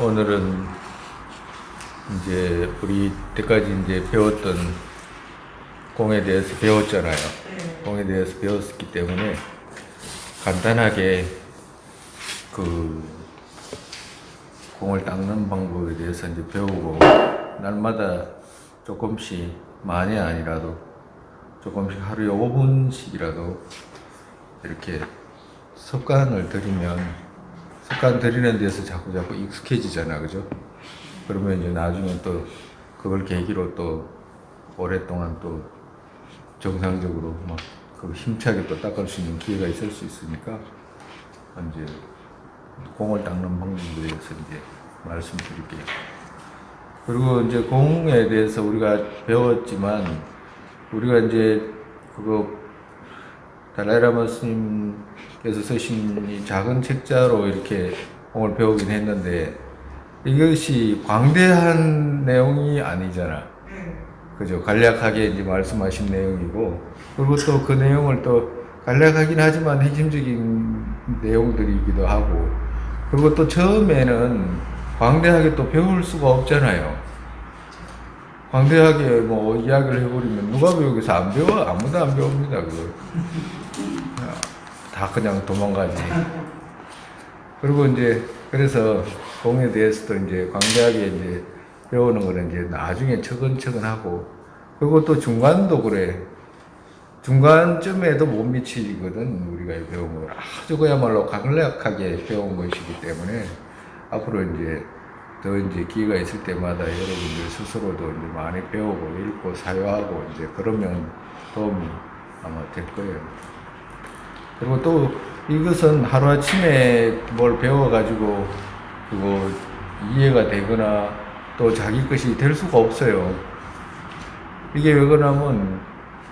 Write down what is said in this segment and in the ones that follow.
오늘은 이제 우리 때까지 이제 배웠던 공에 대해서 배웠잖아요. 공에 대해서 배웠기 때문에 간단하게 그 공을 닦는 방법에 대해서 이제 배우고 날마다 조금씩 많이 아니라도 조금씩 하루에 5분씩이라도 이렇게 습관을 들이면 습관 들이는 데서 자꾸 익숙해지잖아, 그죠? 그러면 이제 나중에 또 그걸 계기로 또 오랫동안 또 정상적으로 막 그 힘차게 또 닦을 수 있는 기회가 있을 수 있으니까 이제 공을 닦는 방법에 대해서 이제 말씀드릴게요. 그리고 이제 공에 대해서 우리가 배웠지만 우리가 이제 그거 달라이라마 스님께서 쓰신 이 작은 책자로 이렇게 공을 배우긴 했는데 이것이 광대한 내용이 아니잖아. 그죠? 간략하게 이제 말씀하신 내용이고, 그리고 또 그 내용을 또 간략하긴 하지만 핵심적인 내용들이기도 하고, 그리고 또 처음에는 광대하게 또 배울 수가 없잖아요. 광대하게 뭐 이야기를 해버리면 누가 배우겠어? 안 배워? 아무도 안 배웁니다, 그걸. 다 그냥 도망가지. 그리고 이제 그래서 공에 대해서도 이제 광대하게 이제 배우는 거는 이제 나중에 차근차근 하고, 그리고 또 중간도 그래. 중간쯤에도 못 미치거든, 우리가 배운 걸. 아주 그야말로 간략하게 배운 것이기 때문에 앞으로 이제 더 이제 기회가 있을 때마다 여러분들 스스로도 이제 많이 배우고 읽고 사유하고 이제 그러면 도움이 아마 될 거예요. 그리고 또 이것은 하루아침에 뭘 배워가지고 그거 이해가 되거나 또 자기 것이 될 수가 없어요. 이게 왜 그러냐면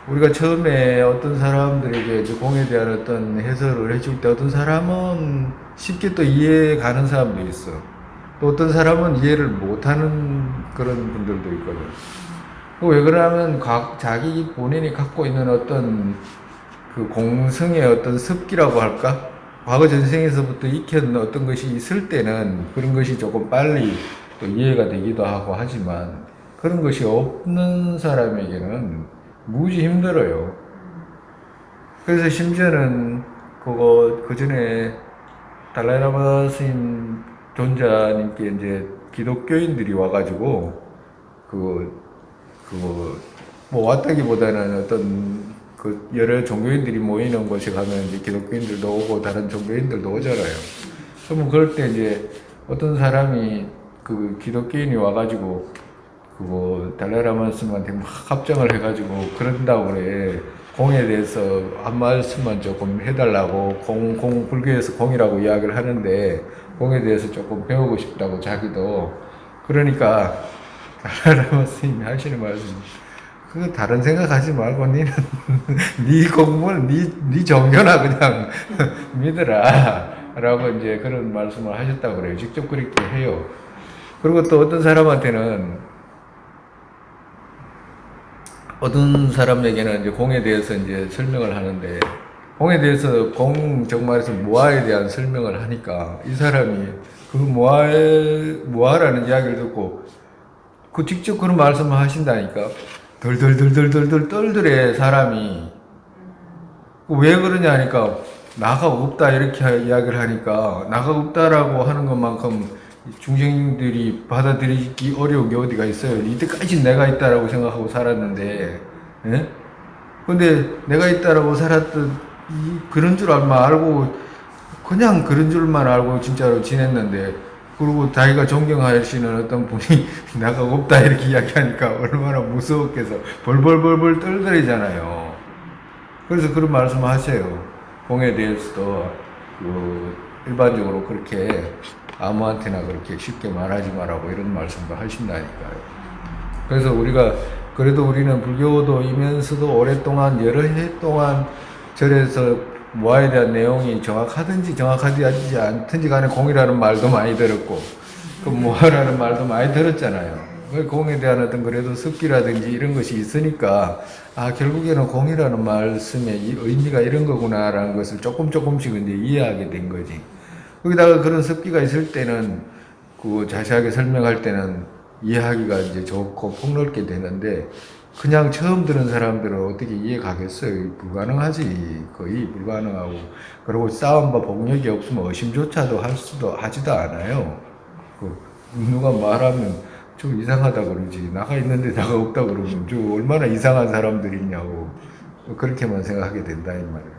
우리가 처음에 어떤 사람들에게 공에 대한 어떤 해설을 해줄 때 어떤 사람은 쉽게 또 이해 가는 사람도 있어. 또 어떤 사람은 이해를 못하는 그런 분들도 있거든. 왜 그러냐면 자기 본인이 갖고 있는 어떤 그 공성의 어떤 습기라고 할까? 과거 전생에서부터 익혀놓은 어떤 것이 있을 때는 그런 것이 조금 빨리 또 이해가 되기도 하고 하지만 그런 것이 없는 사람에게는 무지 힘들어요. 그래서 심지어는 그 전에 달라이라마 스님 존자님께 이제 기독교인들이 와가지고 뭐 왔다기보다는 어떤 그 여러 종교인들이 모이는 곳에 가면 이제 기독교인들도 오고 다른 종교인들도 오잖아요. 그러면 그럴 때 이제 어떤 사람이 그 기독교인이 와가지고 달라이라마 스님한테 막 합장을 해가지고 그런다고 그래. 공에 대해서 한 말씀만 조금 해달라고 불교에서 공이라고 이야기를 하는데 공에 대해서 조금 배우고 싶다고 자기도. 그러니까 달라이라마 스님이 하시는 말씀, 그거 다른 생각하지 말고 니는 네 공부는 네 종교나 그냥 믿어라 라고 이제 그런 말씀을 하셨다고 그래요. 직접 그렇게 해요. 그리고 또 어떤 사람에게는 이제 공에 대해서 이제 설명을 하는데, 공에 대해서 정말에서 무아에 대한 설명을 하니까 이 사람이 그 무아라는 이야기를 듣고 그 직접 그런 말씀을 하신다니까. 덜덜덜덜덜덜 떨더래, 사람이. 왜 그러냐 하니까 나가 없다 이렇게 이야기를 하니까, 나가 없다라고 하는 것만큼 중생들이 받아들이기 어려운 게 어디가 있어요. 이때까지 내가 있다라고 생각하고 살았는데, 예? 근데 내가 있다라고 살았던 그런 줄 알고 그냥 그런 줄만 알고 진짜로 지냈는데, 그리고 자기가 존경하시는 어떤 분이 나가 없다 이렇게 이야기하니까 얼마나 무서웠겠어. 벌벌벌벌 떨더래잖아요. 그래서 그런 말씀을 하세요. 공에 대해서도 일반적으로 그렇게 아무한테나 그렇게 쉽게 말하지 말라고 이런 말씀도 하신다니까요. 그래서 그래도 우리는 불교도이면서도 오랫동안 여러 해 동안 절에서 무아에 대한 내용이 정확하든지 정확하지 않든지 간에 공이라는 말도 많이 들었고 그 무아라는 말도 많이 들었잖아요. 공에 대한 어떤 그래도 습기라든지 이런 것이 있으니까 결국에는 공이라는 말씀의 의미가 이런 거구나라는 것을 조금씩 이제 이해하게 된 거지. 거기다가 그런 습기가 있을 때는 그 자세하게 설명할 때는 이해하기가 이제 좋고 폭넓게 되는데 그냥 처음 듣는 사람들은 어떻게 이해 가겠어요? 불가능하지. 거의 불가능하고. 그리고 싸움과 폭력이 없으면 의심조차도 하지도 않아요. 그 누가 말하면 좀 이상하다 그러지. 나가 있는데 나가 없다 그러면 좀 얼마나 이상한 사람들이 있냐고. 그렇게만 생각하게 된다 이 말이에요.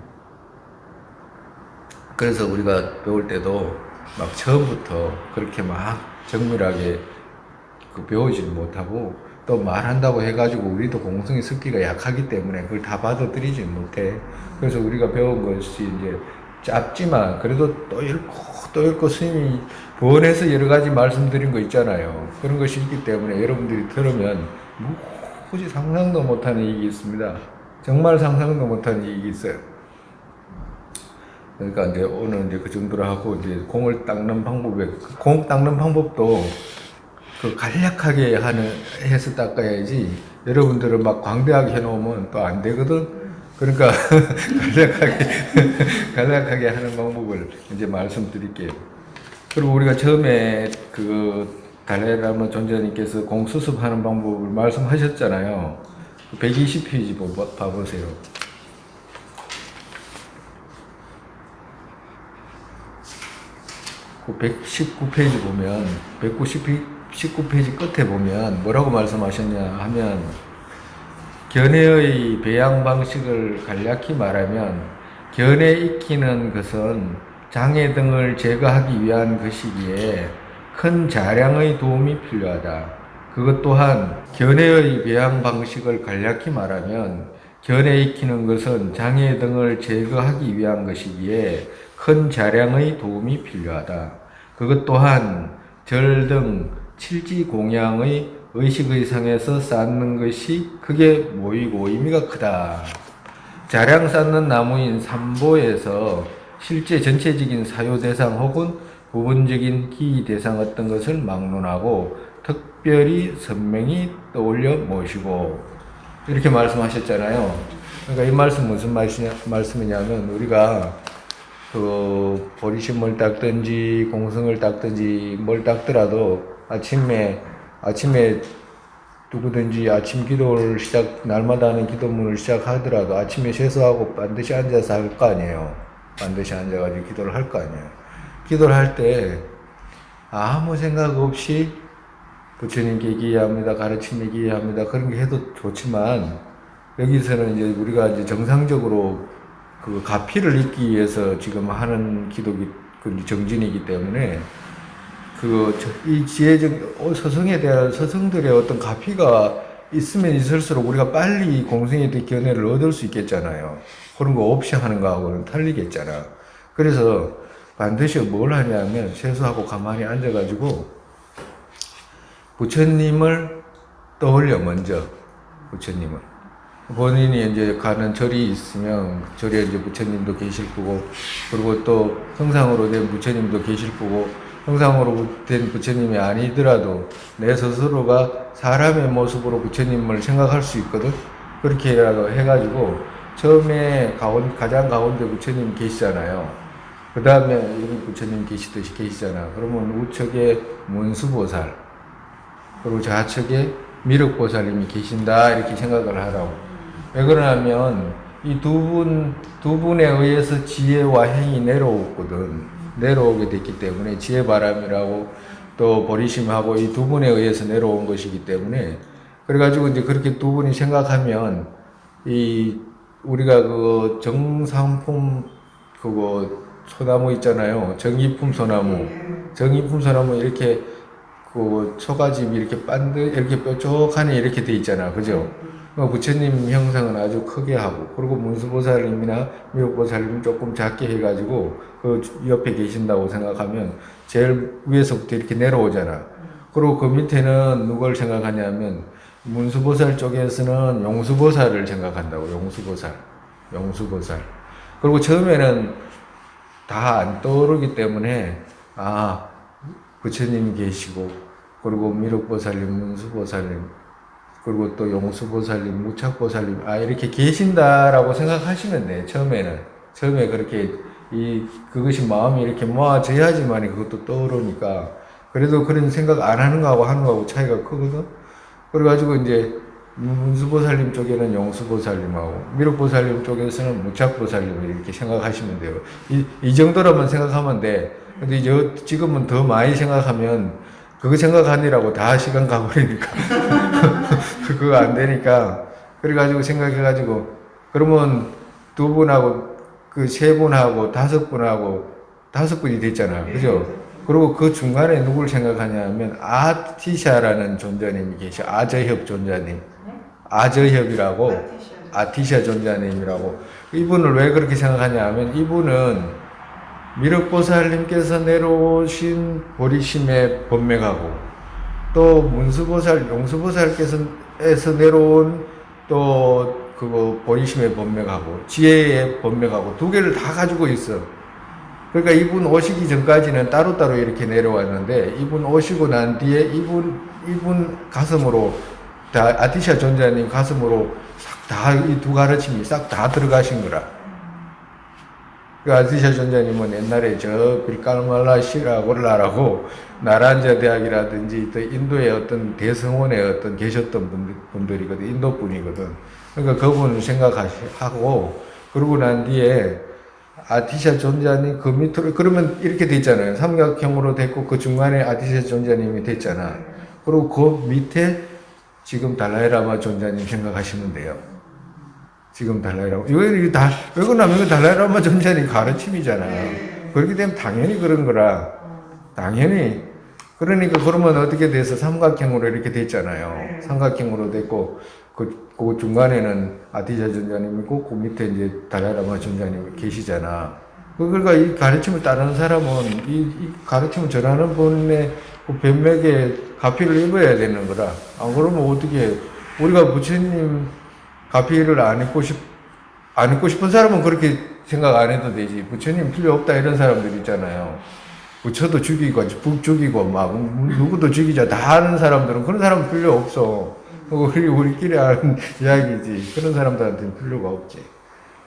그래서 우리가 배울 때도 막 처음부터 그렇게 막 정밀하게 배우지를 못하고 또 말한다고 해가지고 우리도 공성의 습기가 약하기 때문에 그걸 다 받아들이지 못해. 그래서 우리가 배운 것이 이제 짧지만 그래도 또 읽고 스님이 번해서 여러 가지 말씀드린 거 있잖아요. 그런 것이 있기 때문에 여러분들이 들으면 굳이 상상도 못하는 얘기 있습니다. 정말 상상도 못하는 얘기 있어요. 그러니까 이제 오늘 이제 그 정도로 하고 이제 공을 닦는 공 닦는 방법도 그 간략하게 해서 닦아야지 여러분들은 막 광대하게 해놓으면 또 안 되거든. 그러니까 간략하게 하는 방법을 이제 말씀드릴게요. 그리고 우리가 처음에 그 달라이라마 존재님께서 공 수습하는 방법을 말씀하셨잖아요. 120페이지 봐보세요. 그 119페이지 보면 119페이지 끝에 보면 뭐라고 말씀하셨냐 하면 견해의 배양 방식을 간략히 말하면 견해 익히는 것은 장애 등을 제거하기 위한 것이기에 큰 자량의 도움이 필요하다. 그것 또한 견해의 배양 방식을 간략히 말하면 견해 익히는 것은 장애 등을 제거하기 위한 것이기에 큰 자량의 도움이 필요하다. 그것 또한 절 등 칠지공양의 의식의 상에서 쌓는 것이 크게 모이고 의미가 크다. 자량 쌓는 나무인 삼보에서 실제 전체적인 사유 대상 혹은 부분적인 기이 대상 어떤 것을 막론하고 특별히 선명히 떠올려 모시고 이렇게 말씀하셨잖아요. 그러니까 이 말씀 무슨 말씀이냐면 우리가 그 보리심을 닦든지 공성을 닦든지 뭘 닦더라도 아침에 누구든지 아침 기도를 날마다 하는 기도문을 시작하더라도 아침에 세수하고 반드시 앉아서 할 거 아니에요. 반드시 앉아가지고 기도를 할 거 아니에요. 기도를 할 때 아무 생각 없이 부처님께 기여합니다. 가르침에 기여합니다. 그런 게 해도 좋지만 여기서는 이제 우리가 이제 정상적으로 그 가피를 잇기 위해서 지금 하는 기도기 정진이기 때문에 이 지혜적 서성에 대한 서성들의 어떤 가피가 있으면 있을수록 우리가 빨리 공생에 대한 견해를 얻을 수 있겠잖아요. 그런 거 없이 하는 거하고는 틀리겠잖아. 그래서 반드시 뭘 하냐면 세수하고 가만히 앉아가지고 부처님을 떠올려 먼저 부처님을. 본인이 이제 가는 절이 있으면 절에 이제 부처님도 계실 거고 그리고 또 형상으로 된 부처님도 계실 거고 형상으로 된 부처님이 아니더라도 내 스스로가 사람의 모습으로 부처님을 생각할 수 있거든. 그렇게라도 해가지고 처음에 가장 가운데 부처님 계시잖아요. 그 다음에 여기 부처님 계시듯이 계시잖아. 그러면 우측에 문수보살 그리고 좌측에 미륵보살님이 계신다 이렇게 생각을 하라고. 왜 그러냐면 이 두 분에 의해서 지혜와 행이 내려오게 됐기 때문에 지혜바람이라고 또 보리심하고 이 두 분에 의해서 내려온 것이기 때문에 그래가지고 이제 그렇게 두 분이 생각하면 우리가 그 정상품 소나무 있잖아요. 정의품 소나무 이렇게 초가집이 이렇게 이렇게 뾰족하니 이렇게 돼 있잖아. 그죠? 부처님 형상은 아주 크게 하고, 그리고 문수보살님이나 미륵보살님 조금 작게 해가지고, 그 옆에 계신다고 생각하면, 제일 위에서부터 이렇게 내려오잖아. 그리고 그 밑에는 누굴 생각하냐면, 문수보살 쪽에서는 용수보살을 생각한다고, 용수보살. 그리고 처음에는 다 안 떠오르기 때문에, 부처님이 계시고, 그리고 미륵보살님, 문수보살님, 그리고 또 용수보살님, 무착보살님, 이렇게 계신다라고 생각하시면 돼, 처음에 그렇게, 그것이 마음이 이렇게 모아져야지만 그것도 떠오르니까, 그래도 그런 생각 안 하는 거하고 하는 거하고 차이가 크거든. 그래가지고 이제 문수보살님 쪽에는 용수보살님하고 미륵보살님 쪽에서는 무착보살님을 이렇게 생각하시면 돼요. 이 정도로만 생각하면 돼. 근데 이제 지금은 더 많이 생각하면 그거 생각하느라고 다 시간 가버리니까 그거 안 되니까 그래가지고 생각해가지고 그러면 두 분하고 그 세 분하고 다섯 분하고 다섯 분이 됐잖아요. 그죠? 그리고 그 중간에 누굴 생각하냐면 아티샤라는 존자님이 계셔. 아저협 존자님. 아저협이라고 아티샤 존자님이라고. 이분을 왜 그렇게 생각하냐 하면 이분은 미륵보살님께서 내려오신 보리심의 법맥하고 또 문수보살, 용수보살께서 내려온 또 그거 보리심의 법맥하고 지혜의 법맥하고 두 개를 다 가지고 있어. 그러니까 이분 오시기 전까지는 따로따로 이렇게 내려왔는데 이분 오시고 난 뒤에 이분 가슴으로 다 아티샤 존자님 가슴으로 싹 다 이 두 가르침이 싹 다 들어가신 거라. 그 아티샤 존자님은 옛날에 저 빌갈말라 시라골라라고 나란자 대학이라든지 또 인도의 어떤 대성원에 어떤 계셨던 분들이거든. 인도 분이거든. 그러니까 그분을 생각하고 그러고 난 뒤에 아티샤 존자님 그 밑으로 그러면 이렇게 됐잖아요. 삼각형으로 됐고 그 중간에 아티샤 존자님이 됐잖아. 그리고 그 밑에 지금 달라이라마 존자님 생각하시면 돼요. 지금 달라이라마 이거 다 왜그러냐면 이거 달라이라마 존자님 가르침이잖아. 그렇게 되면 당연히 그런 거라. 당연히 그러니까 그러면 어떻게 돼서 삼각형으로 이렇게 됐잖아요. 삼각형으로 됐고 그 중간에는 아티샤 존자님 있고 그 밑에 이제 달라이라마 존자님 계시잖아. 그러니까 이 가르침을 따르는 사람은 이 가르침을 전하는 분의 그 변맥에 가피를 입어야 되는 거라. 안 그러면 어떻게 우리가 부처님 가피를 안 입고 싶은 사람은 그렇게 생각 안 해도 되지. 부처님 필요 없다 이런 사람들 있잖아요. 부처도 죽이고 북 죽이고 막 누구도 죽이자 다 하는 사람들은 그런 사람 필요 없어. 우리끼리 하는 이야기지. 그런 사람들한테는 필요가 없지.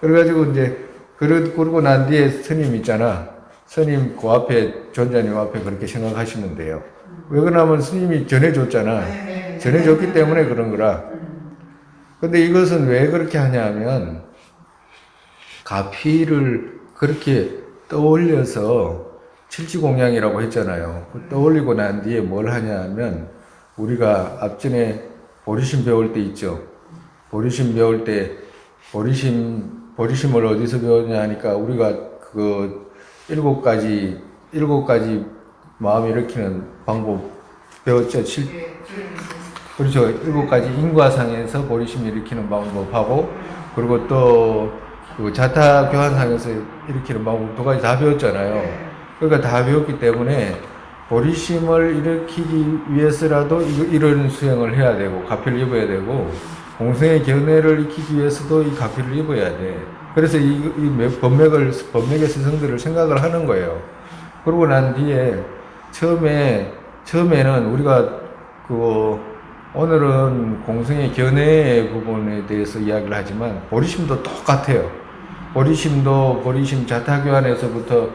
그래가지고 이제 그러고 난 뒤에 스님 있잖아. 스님 그 앞에 존자님 앞에 그렇게 생각하시면 돼요. 왜 그러냐면 스님이 전해줬잖아. 전해줬기 때문에 그런 거라. 근데 이것은 왜 그렇게 하냐면 가피를 그렇게 떠올려서 칠지공양이라고 했잖아요. 떠올리고 난 뒤에 뭘 하냐면 우리가 앞전에 보리심 배울 때 있죠. 보리심 배울 때 보리심을 어디서 배웠냐 하니까 우리가 그 일곱 가지 마음 일으키는 방법 배웠죠. 그렇죠. 일곱 가지 인과상에서 보리심 일으키는 방법하고 그리고 또 그 자타 교환상에서 일으키는 방법 두 가지 다 배웠잖아요. 그러니까 다 배웠기 때문에 보리심을 일으키기 위해서라도 이런 수행을 해야 되고 가피를 입어야 되고 공생의 견해를 익히기 위해서도 이 가피를 입어야 돼. 그래서 이 법맥의 스승들을 생각을 하는 거예요. 그러고 난 뒤에 처음에는 우리가 오늘은 공생의 견해의 부분에 대해서 이야기를 하지만 보리심도 똑같아요. 보리심 자타교환에서부터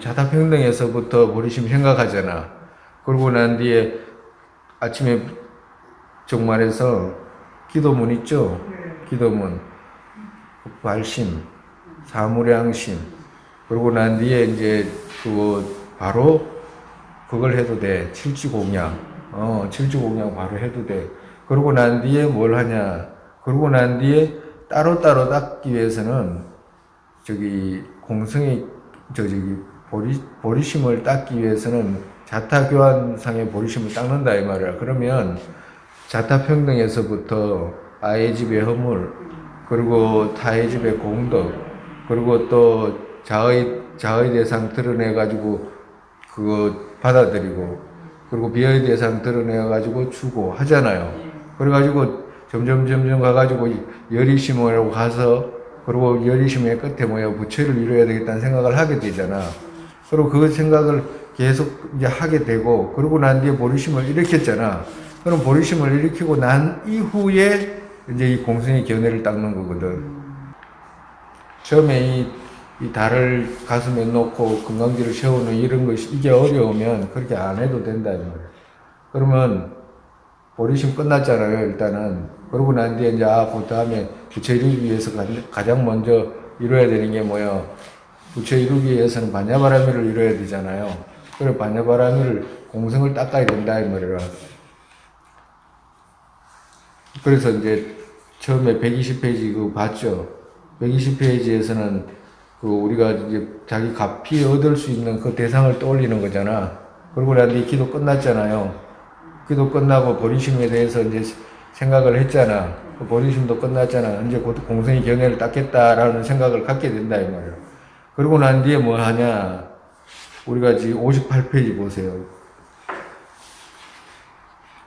자타평등에서부터 보리심 생각하잖아. 그러고 난 뒤에 아침에 종말에서 기도문 있죠? 기도문. 발심, 사무량심. 그러고 난 뒤에 이제 바로 그걸 해도 돼. 칠지공양. 칠지공양 바로 해도 돼. 그러고 난 뒤에 뭘 하냐. 그러고 난 뒤에 따로따로 닦기 위해서는 공성의 보리심을 닦기 위해서는 자타교환상의 보리심을 닦는다 이 말이야. 그러면 자타평등에서부터 아의 집의 허물, 그리고 타의 집의 공덕, 그리고 또 자의 대상 드러내가지고 그거 받아들이고, 그리고 비의 대상 드러내가지고 주고 하잖아요. 그래가지고 점점 가가지고 열의심으로 가서, 그리고 열의심의 끝에 부처를 이루어야 되겠다는 생각을 하게 되잖아. 그리고 그 생각을 계속 이제 하게 되고, 그러고 난 뒤에 보리심을 일으켰잖아. 그럼 보리심을 일으키고 난 이후에 이제 이 공생의 견해를 닦는 거거든. 처음에 이 달을 가슴에 놓고 금강지를 세우는 이런 것이 이게 어려우면 그렇게 안 해도 된다 이 말이에요. 그러면 보리심 끝났잖아요 일단은. 그러고 난 뒤에 이제 그 다음에 부처 이루기 위해서 가장 먼저 이루어야 되는 게 뭐예요? 부처 이루기 위해서는 반야바라미를 이루어야 되잖아요. 그래 반야바라미를 공성을 닦아야 된다 이 말이라. 그래서 이제 처음에 120페이지 그거 봤죠? 120페이지에서는 그 우리가 이제 자기 가피 얻을 수 있는 그 대상을 떠올리는 거잖아. 그러고 난 뒤에 기도 끝났잖아요. 기도 끝나고 보리심에 대해서 이제 생각을 했잖아. 그 보리심도 끝났잖아. 이제 곧 공성의 경애를 닦겠다라는 생각을 갖게 된다 이 말이야. 그러고 난 뒤에 뭐 하냐? 우리가 지금 58페이지 보세요.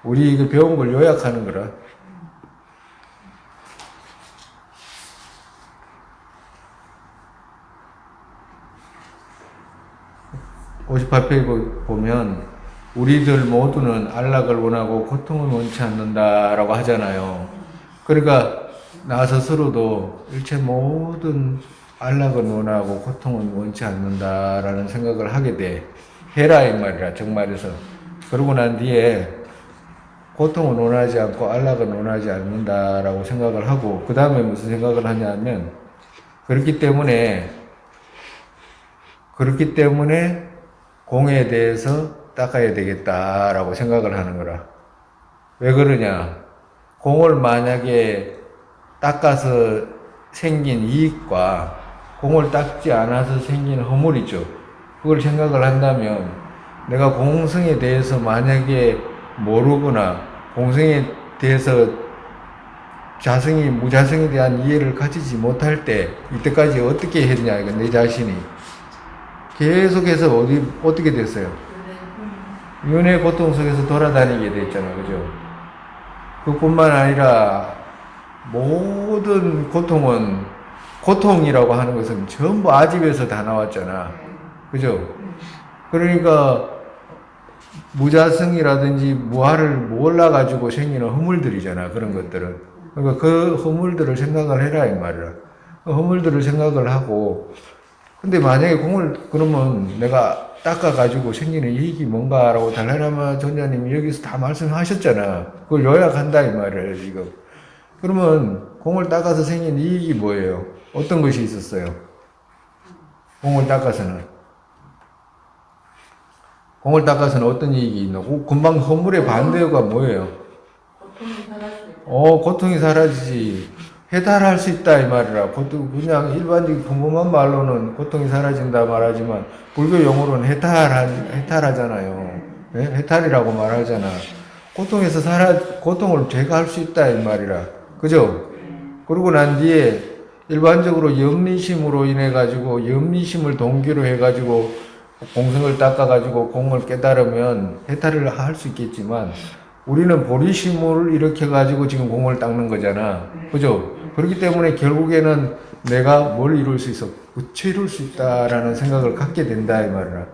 우리 이거 배운 걸 요약하는 거라. 58페이지 보면 우리들 모두는 안락을 원하고 고통을 원치 않는다라고 하잖아요. 그러니까 나 스스로도 일체 모든 안락을 원하고 고통은 원치 않는다라는 생각을 하게 돼. 해라 이 말이라 정말에서. 그러고 난 뒤에 고통은 원하지 않고 안락은 원하지 않는다라고 생각을 하고 그 다음에 무슨 생각을 하냐면 그렇기 때문에 공에 대해서 닦아야 되겠다라고 생각을 하는 거라. 왜 그러냐? 공을 만약에 닦아서 생긴 이익과 공을 닦지 않아서 생긴 허물이죠. 그걸 생각을 한다면 내가 공성에 대해서 만약에 모르거나 공성에 대해서 무자성에 대한 이해를 가지지 못할 때 이때까지 어떻게 했냐 이거 내 자신이 계속해서 어떻게 됐어요? 윤회 고통 속에서 돌아다니게 됐잖아, 그죠? 그뿐만 아니라 모든 고통은 고통이라고 하는 것은 전부 아집에서 다 나왔잖아, 그죠? 그러니까 무자성이라든지 무아를 몰라가지고 생기는 허물들이잖아, 그런 것들은. 그러니까 그 허물들을 생각을 해라 이 말이야. 그 허물들을 생각을 하고. 근데 만약에 그러면 내가 닦아가지고 생기는 이익이 뭔가라고 달라라마 전자님이 여기서 다 말씀하셨잖아. 그걸 요약한다 이 말이에요 지금. 그러면 공을 닦아서 생긴 이익이 뭐예요? 어떤 것이 있었어요? 공을 닦아서는 어떤 이익이 있나? 금방 허물의 반대가 뭐예요? 고통이 사라지지. 해탈할 수 있다 이 말이라. 그냥 일반적인 평범한 말로는 고통이 사라진다 말하지만 불교 용어로는 해탈하잖아요. 네? 해탈이라고 말하잖아. 고통을 제거할 수 있다 이 말이라. 그죠? 그러고 난 뒤에 일반적으로 염리심으로 인해 가지고 염리심을 동기로 해 가지고 공성을 닦아 가지고 공을 깨달으면 해탈을 할 수 있겠지만 우리는 보리심을 일으켜 가지고 지금 공을 닦는 거잖아. 그죠? 그렇기 때문에 결국에는 내가 뭘 이룰 수 있어? 부처 이룰 수 있다라는 생각을 갖게 된다 이 말이라.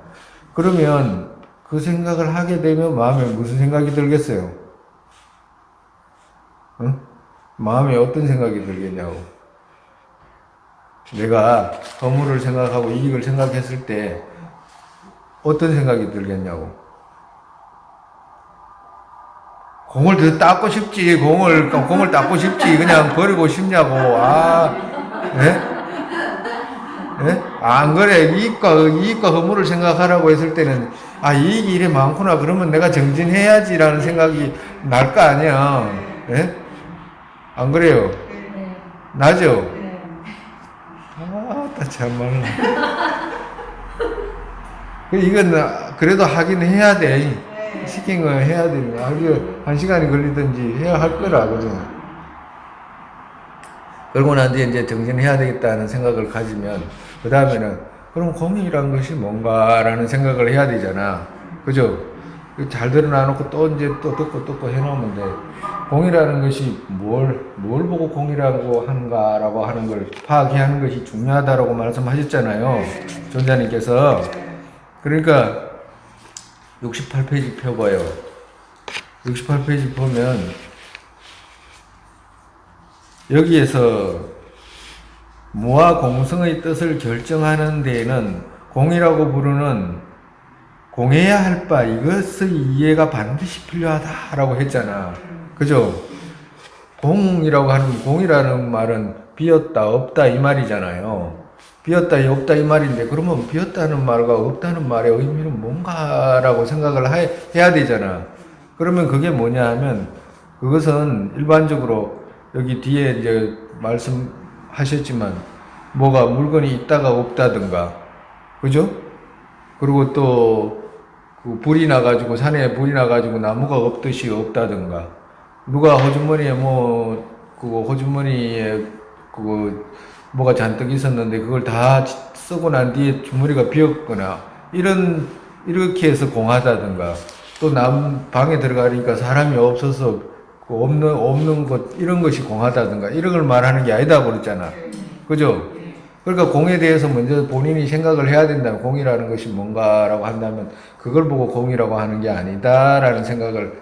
그러면 그 생각을 하게 되면 마음에 무슨 생각이 들겠어요? 응? 마음에 어떤 생각이 들겠냐고. 내가 허물을 생각하고 이익을 생각했을 때 어떤 생각이 들겠냐고. 공을 더 닦고 싶지, 공을 닦고 싶지, 그냥 버리고 싶냐고, 예? 예? 안 그래. 이익과 허물을 생각하라고 했을 때는, 이익이 이래 많구나. 그러면 내가 정진해야지라는 생각이 날 거 아니야. 예? 안 그래요? 나죠? 참말로. 이건 그래도 하긴 해야 돼. 시킨 거 해야 돼. 아주 1시간이 걸리든지 해야 할 거라, 그죠? 그러고 난 뒤에 이제 정진해야 되겠다는 생각을 가지면, 그 다음에는, 그럼 공이란 것이 뭔가라는 생각을 해야 되잖아. 그죠? 잘 드러나놓고 또 이제 또 듣고 해놓으면 돼. 공이라는 것이 뭘 보고 공이라고 하는가라고 하는 걸 파악해야 하는 것이 중요하다라고 말씀하셨잖아요. 존자님께서. 그러니까, 68페이지 펴봐요. 68페이지 보면 여기에서 무와 공성의 뜻을 결정하는 데에는 공이라고 부르는 공해야 할 바 이것의 이해가 반드시 필요하다라고 했잖아. 그죠? 공이라는 말은 비었다, 없다 이 말이잖아요. 비었다, 없다 이 말인데 그러면 비었다는 말과 없다는 말의 의미는 뭔가라고 생각을 해야 되잖아. 그러면 그게 뭐냐 하면 그것은 일반적으로 여기 뒤에 이제 말씀하셨지만 뭐가 물건이 있다가 없다든가 그죠? 그리고 또 그 불이 나가지고 산에 불이 나가지고 나무가 없듯이 없다든가 누가 호주머니에 그거 호주머니에 그거 뭐가 잔뜩 있었는데 그걸 다 쓰고 난 뒤에 주머니가 비었거나 이렇게 해서 공하다든가 또 남 방에 들어가니까 사람이 없어서 그 없는 것 이런 것이 공하다든가 이런 걸 말하는 게 아니다 그랬잖아. 그죠? 그러니까 공에 대해서 먼저 본인이 생각을 해야 된다면 공이라는 것이 뭔가라고 한다면 그걸 보고 공이라고 하는 게 아니다라는 생각을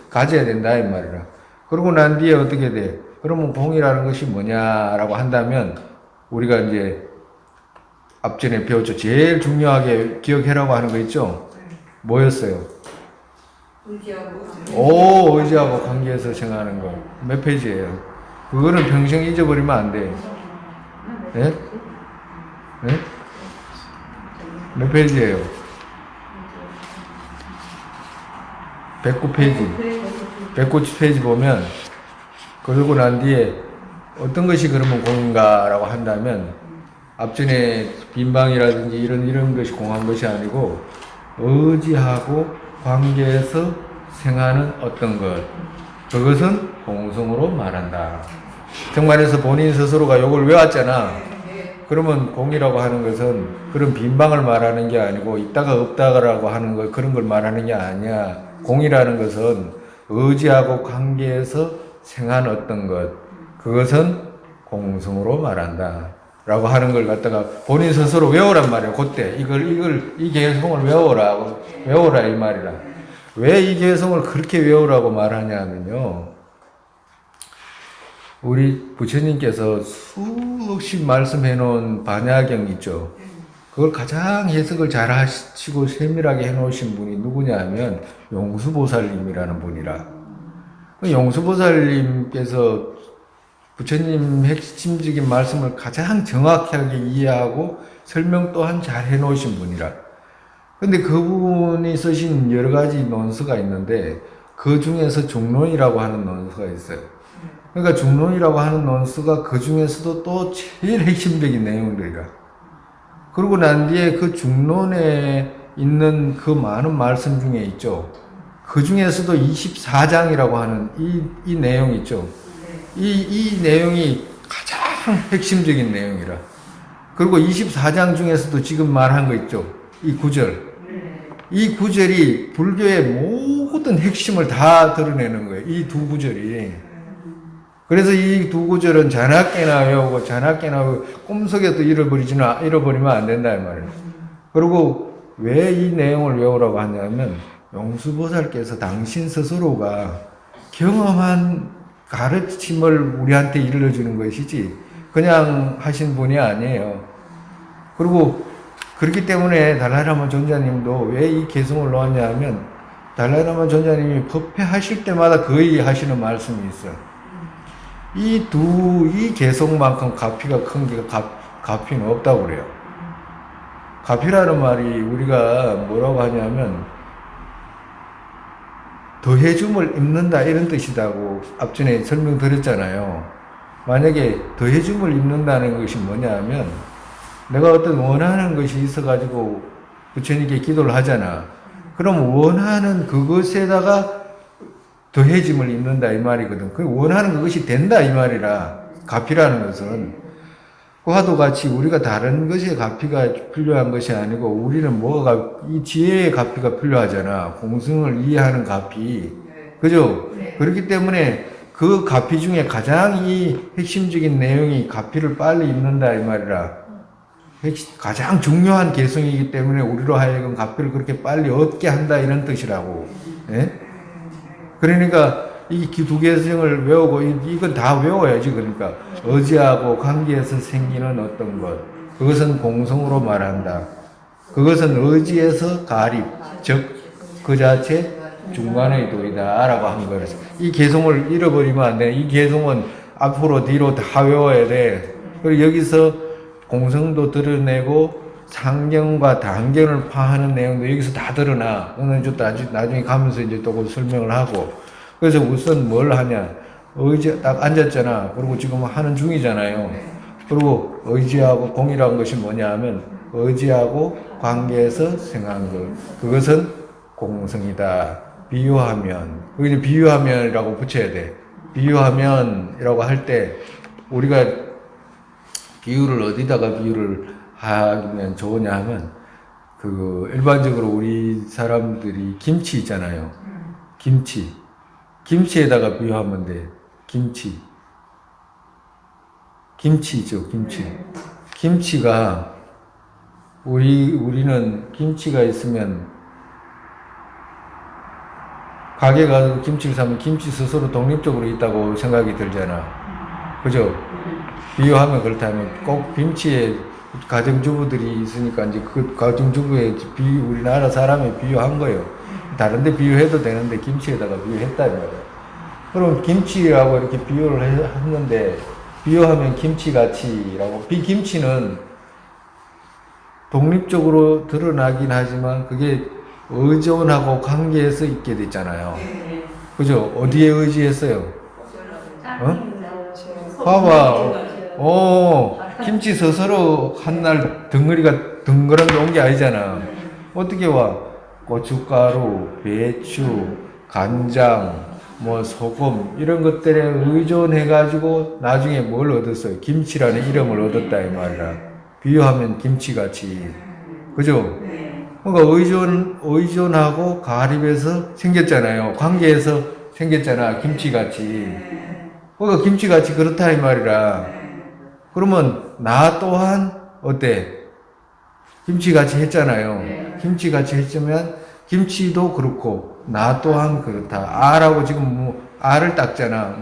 가져야 된다 이 말이라. 그러고 난 뒤에 어떻게 돼? 그러면 공이라는 것이 뭐냐라고 한다면 우리가 이제 앞전에 배웠죠. 제일 중요하게 기억해라고 하는 거 있죠? 뭐였어요? 의지하고 관계에서 생각하는 거. 몇 페이지예요? 그거는 평생 잊어버리면 안 돼. 네? 네? 몇 페이지예요? 109페이지. 190페이지 보면 그러고 난 뒤에 어떤 것이 그러면 공인가라고 한다면 앞전에 빈방이라든지 이런 것이 공한 것이 아니고 의지하고 관계에서 생하는 어떤 것 그것은 공성으로 말한다. 정말해서 본인 스스로가 요걸 외웠잖아. 그러면 공이라고 하는 것은 그런 빈방을 말하는 게 아니고 있다가 없다라고 하는 거 그런 걸 말하는 게 아니야. 공이라는 것은 의지하고 관계에서 생한 어떤 것 그것은 공성으로 말한다. 라고 하는 걸 갖다가 본인 스스로 외우란 말이야. 그때 이 개성을 외워라 이 말이라. 왜 이 개성을 그렇게 외우라고 말하냐면요. 우리 부처님께서 수없이 말씀해 놓은 반야경 있죠. 그걸 가장 해석을 잘 하시고 세밀하게 해 놓으신 분이 누구냐 하면 용수보살님이라는 분이라. 용수보살님께서 부처님 핵심적인 말씀을 가장 정확하게 이해하고 설명 또한 잘 해 놓으신 분이라. 근데 그분이 쓰신 여러 가지 논서가 있는데 그 중에서 중론이라고 하는 논서가 있어요. 그러니까 중론이라고 하는 논서가 그 중에서도 또 제일 핵심적인 내용들이라. 그러고 난 뒤에 그 중론에 있는 그 많은 말씀 중에 있죠. 그 중에서도 24장이라고 하는 이 내용 있죠. 이 내용이 가장 핵심적인 내용이라. 그리고 24장 중에서도 지금 말한 거 있죠. 이 구절. 이 구절이 불교의 모든 핵심을 다 드러내는 거예요. 이 두 구절이. 그래서 이 두 구절은 자나깨나 외우고 꿈속에도 잃어버리면 안 된다 이 말이에요. 그리고 왜 이 내용을 외우라고 하냐면 용수보살께서 당신 스스로가 경험한 가르침을 우리한테 일러주는 것이지 그냥 하신 분이 아니에요. 그리고 그렇기 때문에 달라이라마 존자님도 왜 이 개성을 놓았냐 하면 달라이라마 존자님이 법회하실 때마다 거의 하시는 말씀이 있어요. 이 개성만큼 가피가 큰 게 가피는 없다고 그래요. 가피라는 말이 우리가 뭐라고 하냐면 더해줌을 입는다 이런 뜻이라고 앞전에 설명드렸잖아요. 만약에 더해줌을 입는다는 것이 뭐냐 하면 내가 어떤 원하는 것이 있어가지고 부처님께 기도를 하잖아. 그럼 원하는 그것에다가 더해짐을 입는다 이 말이거든. 그 원하는 그것이 된다 이 말이라. 가피라는 것은 그와도 같이 우리가 다른 것에 가피가 필요한 것이 아니고 우리는 이 지혜의 가피가 필요하잖아. 공성을 이해하는 가피. 그죠? 그렇기 때문에 그 가피 중에 가장 이 핵심적인 내용이 가피를 빨리 입는다 이 말이라. 가장 중요한 개성이기 때문에 우리로 하여금 가피를 그렇게 빨리 얻게 한다 이런 뜻이라고. 예? 그러니까 이 두 개성을 외우고 이건 다 외워야지. 그러니까 의지하고 관계에서 생기는 어떤 것, 그것은 공성으로 말한다. 그것은 의지에서 가립, 즉 그 자체 중간의 도리다라고 한 거예요. 이 개성을 잃어버리면 안 돼. 이 개성은 앞으로 뒤로 다 외워야 돼. 그리고 여기서 공성도 드러내고 상경과 단경을 파하는 내용도 여기서 다 드러나. 오늘 좀 나중에 가면서 이제 또 설명을 하고. 그래서 우선 뭘 하냐. 의지, 딱 앉았잖아. 그리고 지금 하는 중이잖아요. 그리고 의지하고 공이라는 것이 뭐냐 하면 의지하고 관계에서 생각한 것. 그것은 공성이다. 비유하면. 여기 비유하면이라고 붙여야 돼. 비유하면이라고 할 때 우리가 비유를 어디다가 비유를 하면 좋으냐 하면 그 일반적으로 우리 사람들이 김치 있잖아요. 김치에다가 비유하면 돼. 김치죠. 김치가 우리는 김치가 있으면 가게 가서 김치를 사면 김치 스스로 독립적으로 있다고 생각이 들잖아. 그죠? 비유하면 그렇다면 꼭 김치에 가정주부들이 있으니까 이제 그 가정주부에 우리나라 사람이 비유한 거예요. 다른데 비유해도 되는데 김치에다가 비유했다 말이야. 그럼 김치라고 이렇게 비유를 했는데 비유하면 김치같이라고. 김치는 독립적으로 드러나긴 하지만 그게 의존하고 관계에서 있게 됐잖아요. 그죠? 어디에 의지했어요? 봐봐. 김치 스스로 한날 덩어리가 덩그런 게 온 게 아니잖아. 어떻게 와? 고춧가루, 배추, 간장, 뭐 소금 이런 것들에 의존해가지고 나중에 뭘 얻었어요? 김치라는 이름을 얻었다 이 말이야. 비유하면 김치같이. 그죠? 그러니까 의존하고 가립에서 생겼잖아요. 관계에서 생겼잖아. 김치같이. 그러니까 김치같이 그렇다 이 말이라. 그러면 나 또한 어때? 김치같이 했잖아요. 김치같이 했으면 김치도 그렇고 나 또한 그렇다. 아라고 지금 아를 닦잖아.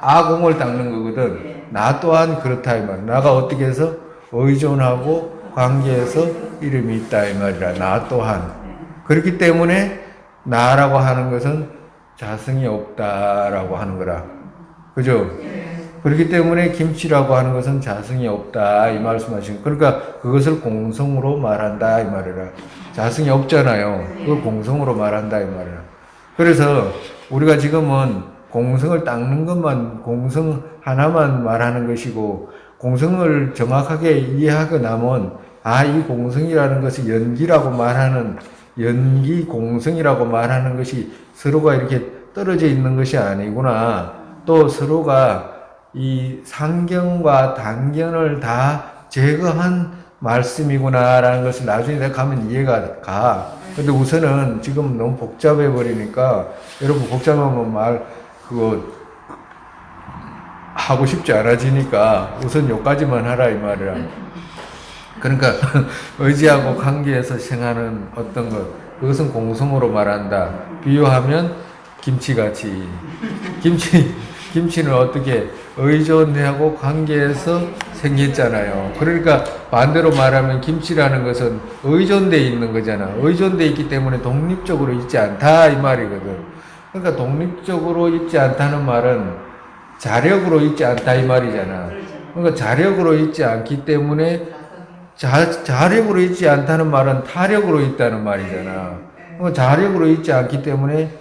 아공을 닦는 거거든. 나 또한 그렇다 이 말. 나가 어떻게 해서 의존하고 관계에서 이름이 있다 이 말이라. 나 또한. 그렇기 때문에 나라고 하는 것은 자성이 없다라고 하는 거라. 그죠? 그렇기 때문에 김치라고 하는 것은 자성이 없다 이 말씀하신. 그러니까 그것을 공성으로 말한다 이 말이라. 자성이 없잖아요. 그걸 공성으로 말한다 이 말이라. 그래서 우리가 지금은 공성을 닦는 것만, 공성 하나만 말하는 것이고, 공성을 정확하게 이해하고 나면 이 공성이라는 것이 연기라고 말하는, 연기 공성이라고 말하는 것이 서로가 이렇게 떨어져 있는 것이 아니구나. 또 서로가 이 상경과 단견을 다 제거한 말씀이구나라는 것을 나중에 내가 가면 이해가 가. 근데 우선은 지금 너무 복잡해 버리니까 여러분 복잡하면 그거 하고 싶지 않아지니까 우선 요까지만 하라 이 말이야. 그러니까 의지하고 관계에서 생하는 어떤 것, 그것은 공성으로 말한다. 비유하면 김치같이. 김치는 어떻게 의존하고 관계에서 생겼잖아요. 그러니까 반대로 말하면 김치라는 것은 의존되어 있는 거잖아. 의존되어 있기 때문에 독립적으로 있지 않다 이 말이거든. 그러니까 독립적으로 있지 않다는 말은 자력으로 있지 않다 이 말이잖아. 그러니까 자력으로 있지 않기 때문에 자력으로 있지 않다는 말은 타력으로 있다는 말이잖아. 그러니까 자력으로 있지 않기 때문에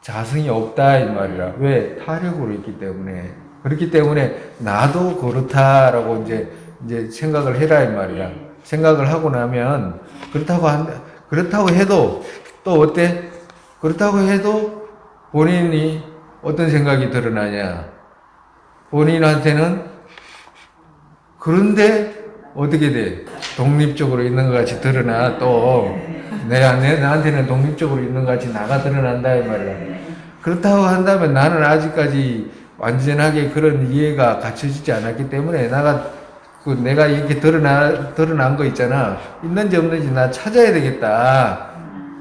자성이 없다 이 말이라. 왜? 타력으로 있기 때문에. 그렇기 때문에 나도 그렇다라고 이제 생각을 해라 이 말이라. 생각을 하고 나면 그렇다고 해도 또 어때? 그렇다고 해도 본인이 어떤 생각이 드러나냐? 본인한테는 그런데 어떻게 돼? 독립적으로 있는 것 같이 드러나. 또 나한테는 독립적으로 있는 것 같이 나가 드러난다 이 말이야. 그렇다고 한다면 나는 아직까지 완전하게 그런 이해가 갖춰지지 않았기 때문에 내가 이렇게 드러난 거 있잖아. 있는지 없는지 나 찾아야 되겠다.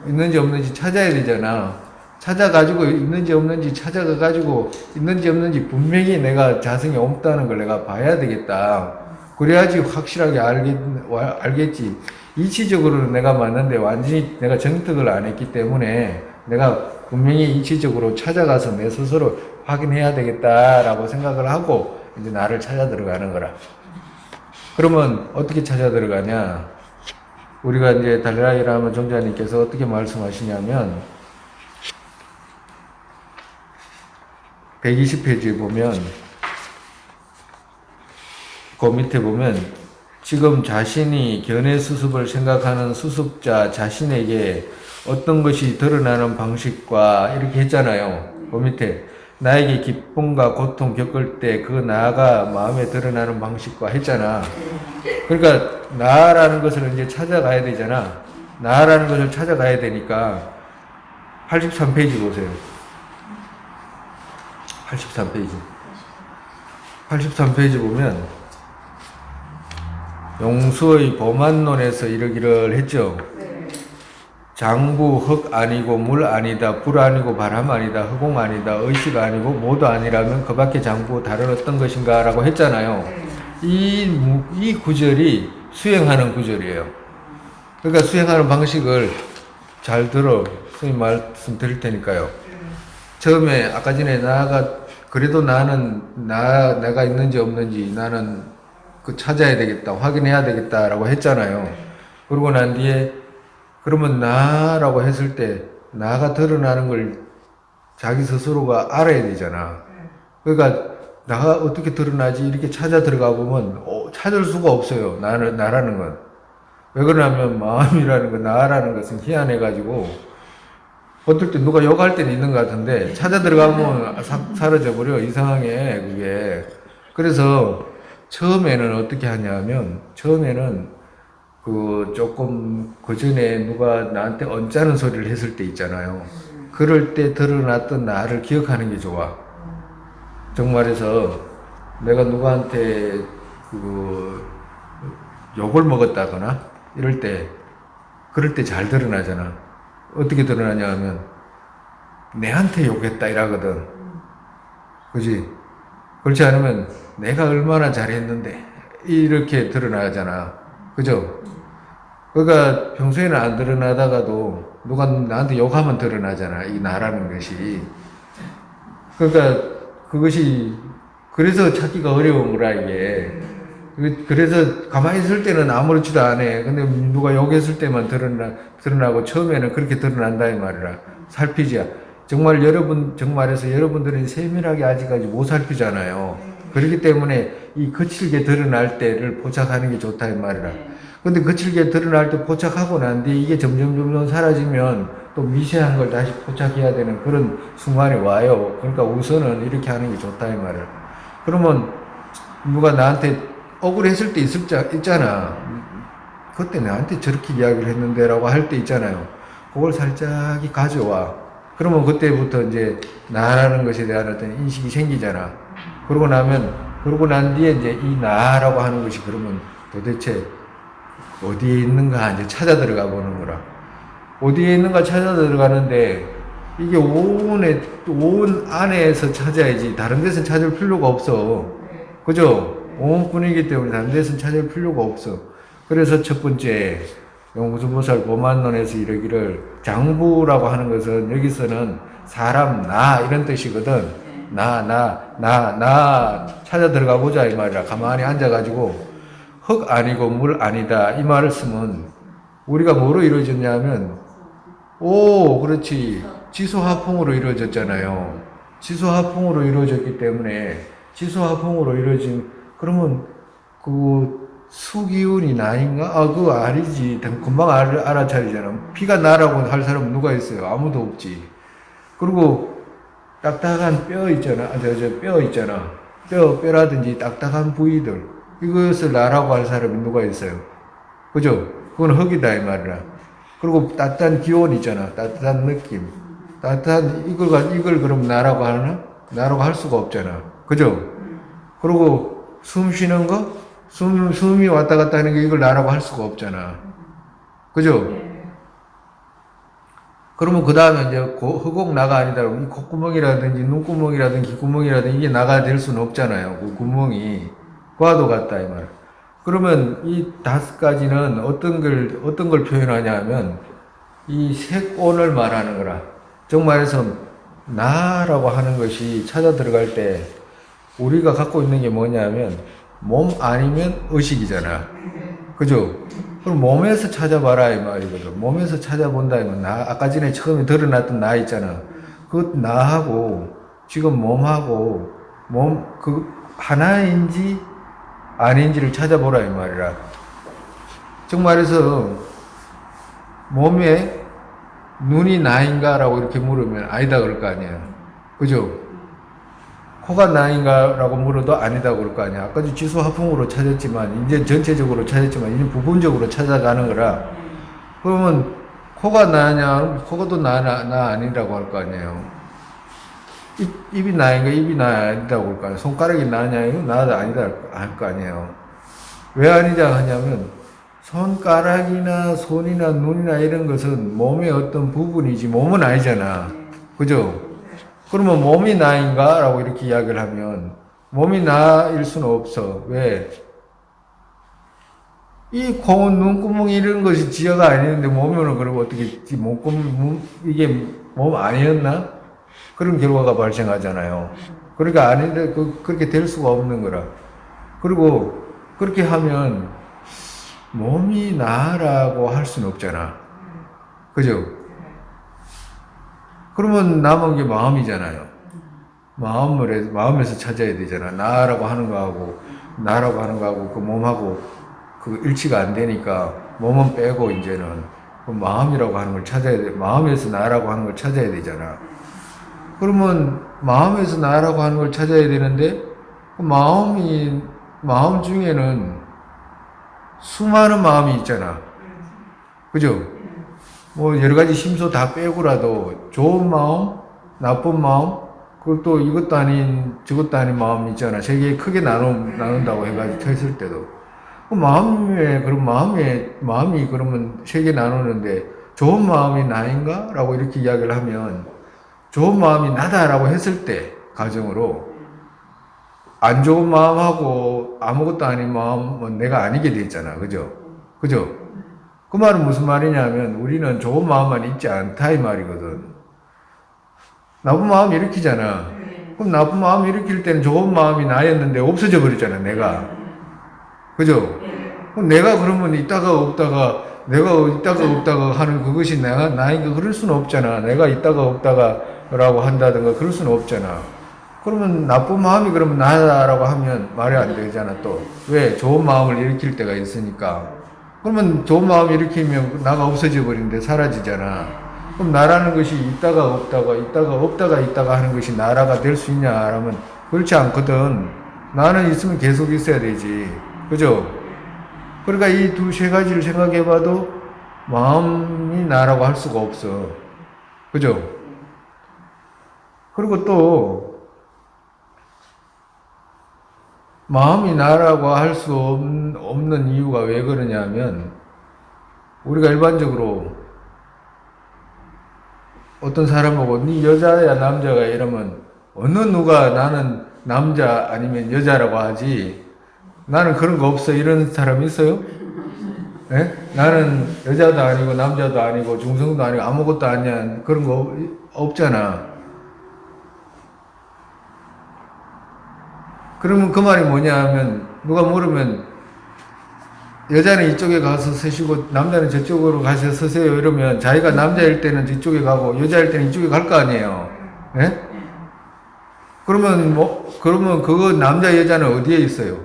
있는지 없는지 찾아야 되잖아. 찾아가지고 있는지 없는지 찾아가가지고 있는지 없는지 분명히 내가 자성이 없다는 걸 내가 봐야 되겠다. 그래야지 확실하게 알겠지. 이치적으로는 내가 맞는데 완전히 내가 정득을 안 했기 때문에 내가 분명히 이치적으로 찾아가서 내 스스로 확인해야 되겠다라고 생각을 하고 이제 나를 찾아 들어가는 거라. 그러면 어떻게 찾아 들어가냐? 우리가 이제 달라이라마 종자님께서 어떻게 말씀하시냐면 120페이지에 보면 그 밑에 보면 지금 자신이 견해 수습을 생각하는 수습자 자신에게 어떤 것이 드러나는 방식과 이렇게 했잖아요. 그 밑에 나에게 기쁨과 고통 겪을 때 그 나가 마음에 드러나는 방식과 했잖아. 그러니까 나라는 것을 이제 찾아가야 되잖아. 나라는 것을 찾아가야 되니까 83페이지 보세요. 83페이지. 83페이지 보면 용수의 범한론에서 이러기를 했죠. 장부 흙 아니고 물 아니다, 불 아니고 바람 아니다, 흑공 아니다, 의식 아니고 모두 아니라면 그 밖에 장부 다른 어떤 것인가 라고 했잖아요. 이 구절이 수행하는 구절이에요. 그러니까 수행하는 방식을 잘 들어. 선생님 말씀 드릴 테니까요. 처음에 아까 전에 그래도 나는 내가 있는지 없는지 나는 그 찾아야 되겠다, 확인해야 되겠다라고 했잖아요. 그러고 난 뒤에 그러면 나라고 했을 때 나가 드러나는 걸 자기 스스로가 알아야 되잖아. 그러니까 나가 어떻게 드러나지 이렇게 찾아 들어가 보면 찾을 수가 없어요. 나라는 건. 왜 그러냐면 마음이라는 건 나라는 것은 희한해가지고 어떨 때 누가 욕할 때는 있는 것 같은데 찾아 들어가면 사라져버려. 이상하게 그게. 그래서 처음에는 어떻게 하냐면 처음에는 조금 그 전에 누가 나한테 언짢은 소리를 했을 때 있잖아요. 그럴 때 드러났던 나를 기억하는 게 좋아. 정말해서 내가 누구한테 욕을 먹었다거나 이럴 때 그럴 때 잘 드러나잖아. 어떻게 드러나냐 하면 내한테 욕했다 이라거든. 그지? 그렇지 않으면 내가 얼마나 잘했는데 이렇게 드러나잖아. 그죠? 그러니까 평소에는 안 드러나다가도 누가 나한테 욕하면 드러나잖아. 이 나라는 것이. 그러니까 그것이 그래서 찾기가 어려운 거라 이게. 그래서 가만히 있을 때는 아무렇지도 않아. 근데 누가 욕했을 때만 드러나고 처음에는 그렇게 드러난다 이 말이라. 살피지야. 정말해서 여러분들은 세밀하게 아직까지 못 살피잖아요. 그렇기 때문에 이 거칠게 드러날 때를 포착하는 게 좋다 이 말이라. 근데 거칠게 드러날 때 포착하고 난 뒤에 이게 점점 사라지면 또 미세한 걸 다시 포착해야 되는 그런 순간이 와요. 그러니까 우선은 이렇게 하는 게 좋다 이 말이라. 그러면 누가 나한테 억울했을 때 있잖아. 그때 나한테 저렇게 이야기를 했는데 라고 할 때 있잖아요. 그걸 살짝 가져와. 그러면 그때부터 이제 나라는 것에 대한 어떤 인식이 생기잖아. 그러고 난 뒤에 이제 이 나라고 하는 것이 그러면 도대체 어디에 있는가 이제 찾아 들어가 보는 거라. 어디에 있는가 찾아 들어가는데 이게 온 안에서 찾아야지 다른 데서 찾을 필요가 없어. 그죠? 온뿐이기 때문에 다른 데서 찾을 필요가 없어. 그래서 첫 번째 용구수보살 보만론에서 이러기를 장부라고 하는 것은 여기서는 사람 나 이런 뜻이거든. 나 찾아 들어가 보자 이 말이라. 가만히 앉아가지고 흙 아니고 물 아니다 이 말을 쓰면 우리가 뭐로 이루어졌냐면 그렇지 지소화풍으로 이루어졌잖아요. 지소화풍으로 이루어졌기 때문에 지소화풍으로 이루어진 그러면 수기운이 나인가? 그거 아니지. 금방 알아차리잖아. 피가 나라고 할 사람은 누가 있어요? 아무도 없지. 그리고 딱딱한 뼈 있잖아. 뼈 있잖아. 뼈라든지 딱딱한 부위들. 이것을 나라고 할 사람이 누가 있어요? 그죠? 그건 흙이다, 이 말이라. 그리고 따뜻한 기온 있잖아. 따뜻한 느낌. 이걸 그럼 나라고 하나? 나라고 할 수가 없잖아. 그죠? 그리고 숨 쉬는 거? 숨이 왔다 갔다 하는 게 이걸 나라고 할 수가 없잖아. 그죠? 그러면 그 다음에 이제 허공 나가 아니다. 이 콧구멍이라든지 눈구멍이라든지 귀구멍이라든지 이게 나가 될 수는 없잖아요. 그 구멍이 과도 같다 이 말. 그러면 이 5가지는 어떤 걸 표현하냐 하면 이 색온을 말하는 거라. 정말해서 나라고 하는 것이 찾아 들어갈 때 우리가 갖고 있는 게 뭐냐면 몸 아니면 의식이잖아. 그죠? 그럼 몸에서 찾아봐라 이 말이거든. 몸에서 찾아본다 이면 나 아까 전에 처음에 드러났던 나 있잖아. 그 나하고 지금 몸하고 그 하나인지 아닌지를 찾아보라 이 말이라. 정말해서 몸에 눈이 나인가라고 이렇게 물으면 아니다 그럴 거 아니에요. 그죠? 코가 나인가라고 물어도 아니다 그럴 거 아니야. 아까 지수화풍으로 찾았지만 이제 전체적으로 찾았지만 이제 부분적으로 찾아가는 거라. 그러면 코가 나냐? 코가도 나 아니라고 할 거 아니에요. 입이 나인가? 입이 나 아니다고 할 거 아니에요. 손가락이 나냐? 이거 나도 아니다 할 거 아니에요. 왜 아니냐 하냐면 손가락이나 손이나 눈이나 이런 것은 몸의 어떤 부분이지 몸은 아니잖아. 그죠? 그러면 몸이 나인가? 라고 이렇게 이야기를 하면 몸이 나일 수는 없어. 왜? 이 콩은 눈구멍 이런 것이 지어가 아니는데 몸이면 그러고 어떻게 이게 몸 아니었나? 그런 결과가 발생하잖아요. 그러니까 아닌데 그렇게 될 수가 없는 거라. 그리고 그렇게 하면 몸이 나라고 할 수는 없잖아. 그죠? 그러면 남은 게 마음이잖아요. 마음에서 찾아야 되잖아. 나라고 하는 거하고, 나라고 하는 거하고, 그 몸하고, 그 일치가 안 되니까, 몸은 빼고, 이제는, 그 마음이라고 하는 걸 찾아야 돼. 마음에서 나라고 하는 걸 찾아야 되잖아. 그러면, 마음에서 나라고 하는 걸 찾아야 되는데, 그 마음 중에는, 수많은 마음이 있잖아. 그죠? 뭐 여러 가지 심소 다 빼고라도 좋은 마음, 나쁜 마음, 그것도 이것도 아닌 저것도 아닌 마음이 있잖아. 세 개 크게 나눈다고 해가지고 했을 때도 그 마음이 그러면 세 개 나누는데 좋은 마음이 나인가? 라고 이렇게 이야기를 하면 좋은 마음이 나다라고 했을 때 가정으로 안 좋은 마음하고 아무것도 아닌 마음은 내가 아니게 돼 있잖아. 그죠? 그죠? 그 말은 무슨 말이냐면 우리는 좋은 마음만 있지 않다 이 말이거든. 나쁜 마음 일으키잖아. 그럼 나쁜 마음 일으킬 때는 좋은 마음이 나였는데 없어져 버렸잖아, 내가. 그죠? 그럼 내가 그러면 있다가 없다가 하는 그것이 나니까 그럴 수는 없잖아. 내가 있다가 없다가 라고 한다든가 그럴 수는 없잖아. 그러면 나쁜 마음이 그러면 나다라고 하면 말이 안 되잖아, 또. 왜? 좋은 마음을 일으킬 때가 있으니까. 그러면 좋은 마음을 일으키면 나가 없어져 버리는데 사라지잖아. 그럼 나라는 것이 있다가 없다가 하는 것이 나라가 될 수 있냐? 라면 그렇지 않거든. 나는 있으면 계속 있어야 되지. 그죠? 그러니까 이 세 가지를 생각해 봐도 마음이 나라고 할 수가 없어. 그죠? 그리고 또 마음이 나라고 할 수 없는 이유가 왜 그러냐면 우리가 일반적으로 어떤 사람하고 니 여자야 남자가 이러면 어느 누가 나는 남자 아니면 여자라고 하지 나는 그런 거 없어 이런 사람 있어요? 네? 나는 여자도 아니고 남자도 아니고 중성도 아니고 아무것도 아니야 그런 거 없잖아. 그러면 그 말이 뭐냐 하면 누가 물으면 여자는 이쪽에 가서 서시고 남자는 저쪽으로 가서 서세요 이러면 자기가 남자일 때는 이쪽에 가고 여자일 때는 이쪽에 갈 거 아니에요. 예? 그러면 그거 남자 여자는 어디에 있어요?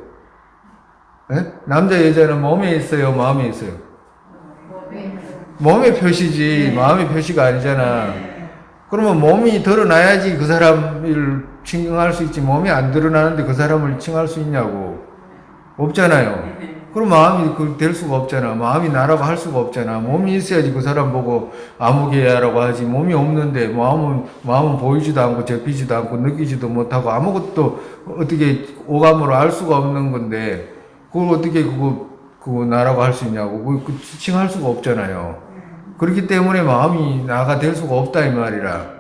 예? 남자 여자는 몸에 있어요, 마음에 있어요? 몸의 표시지 마음의 표시가 아니잖아. 그러면 몸이 드러나야지 그 사람을 칭할 수 있지. 몸이 안 드러나는데 그 사람을 칭할 수 있냐고. 없잖아요. 그럼 마음이 될 수가 없잖아. 마음이 나라고 할 수가 없잖아. 몸이 있어야지 그 사람 보고 아무개야라고 하지. 몸이 없는데 마음은 보이지도 않고 접히지도 않고 느끼지도 못하고 아무것도 어떻게 오감으로 알 수가 없는 건데 그걸 어떻게 그거 나라고 할 수 있냐고. 칭할 수가 없잖아요. 그렇기 때문에 마음이 나가 될 수가 없다 이 말이라.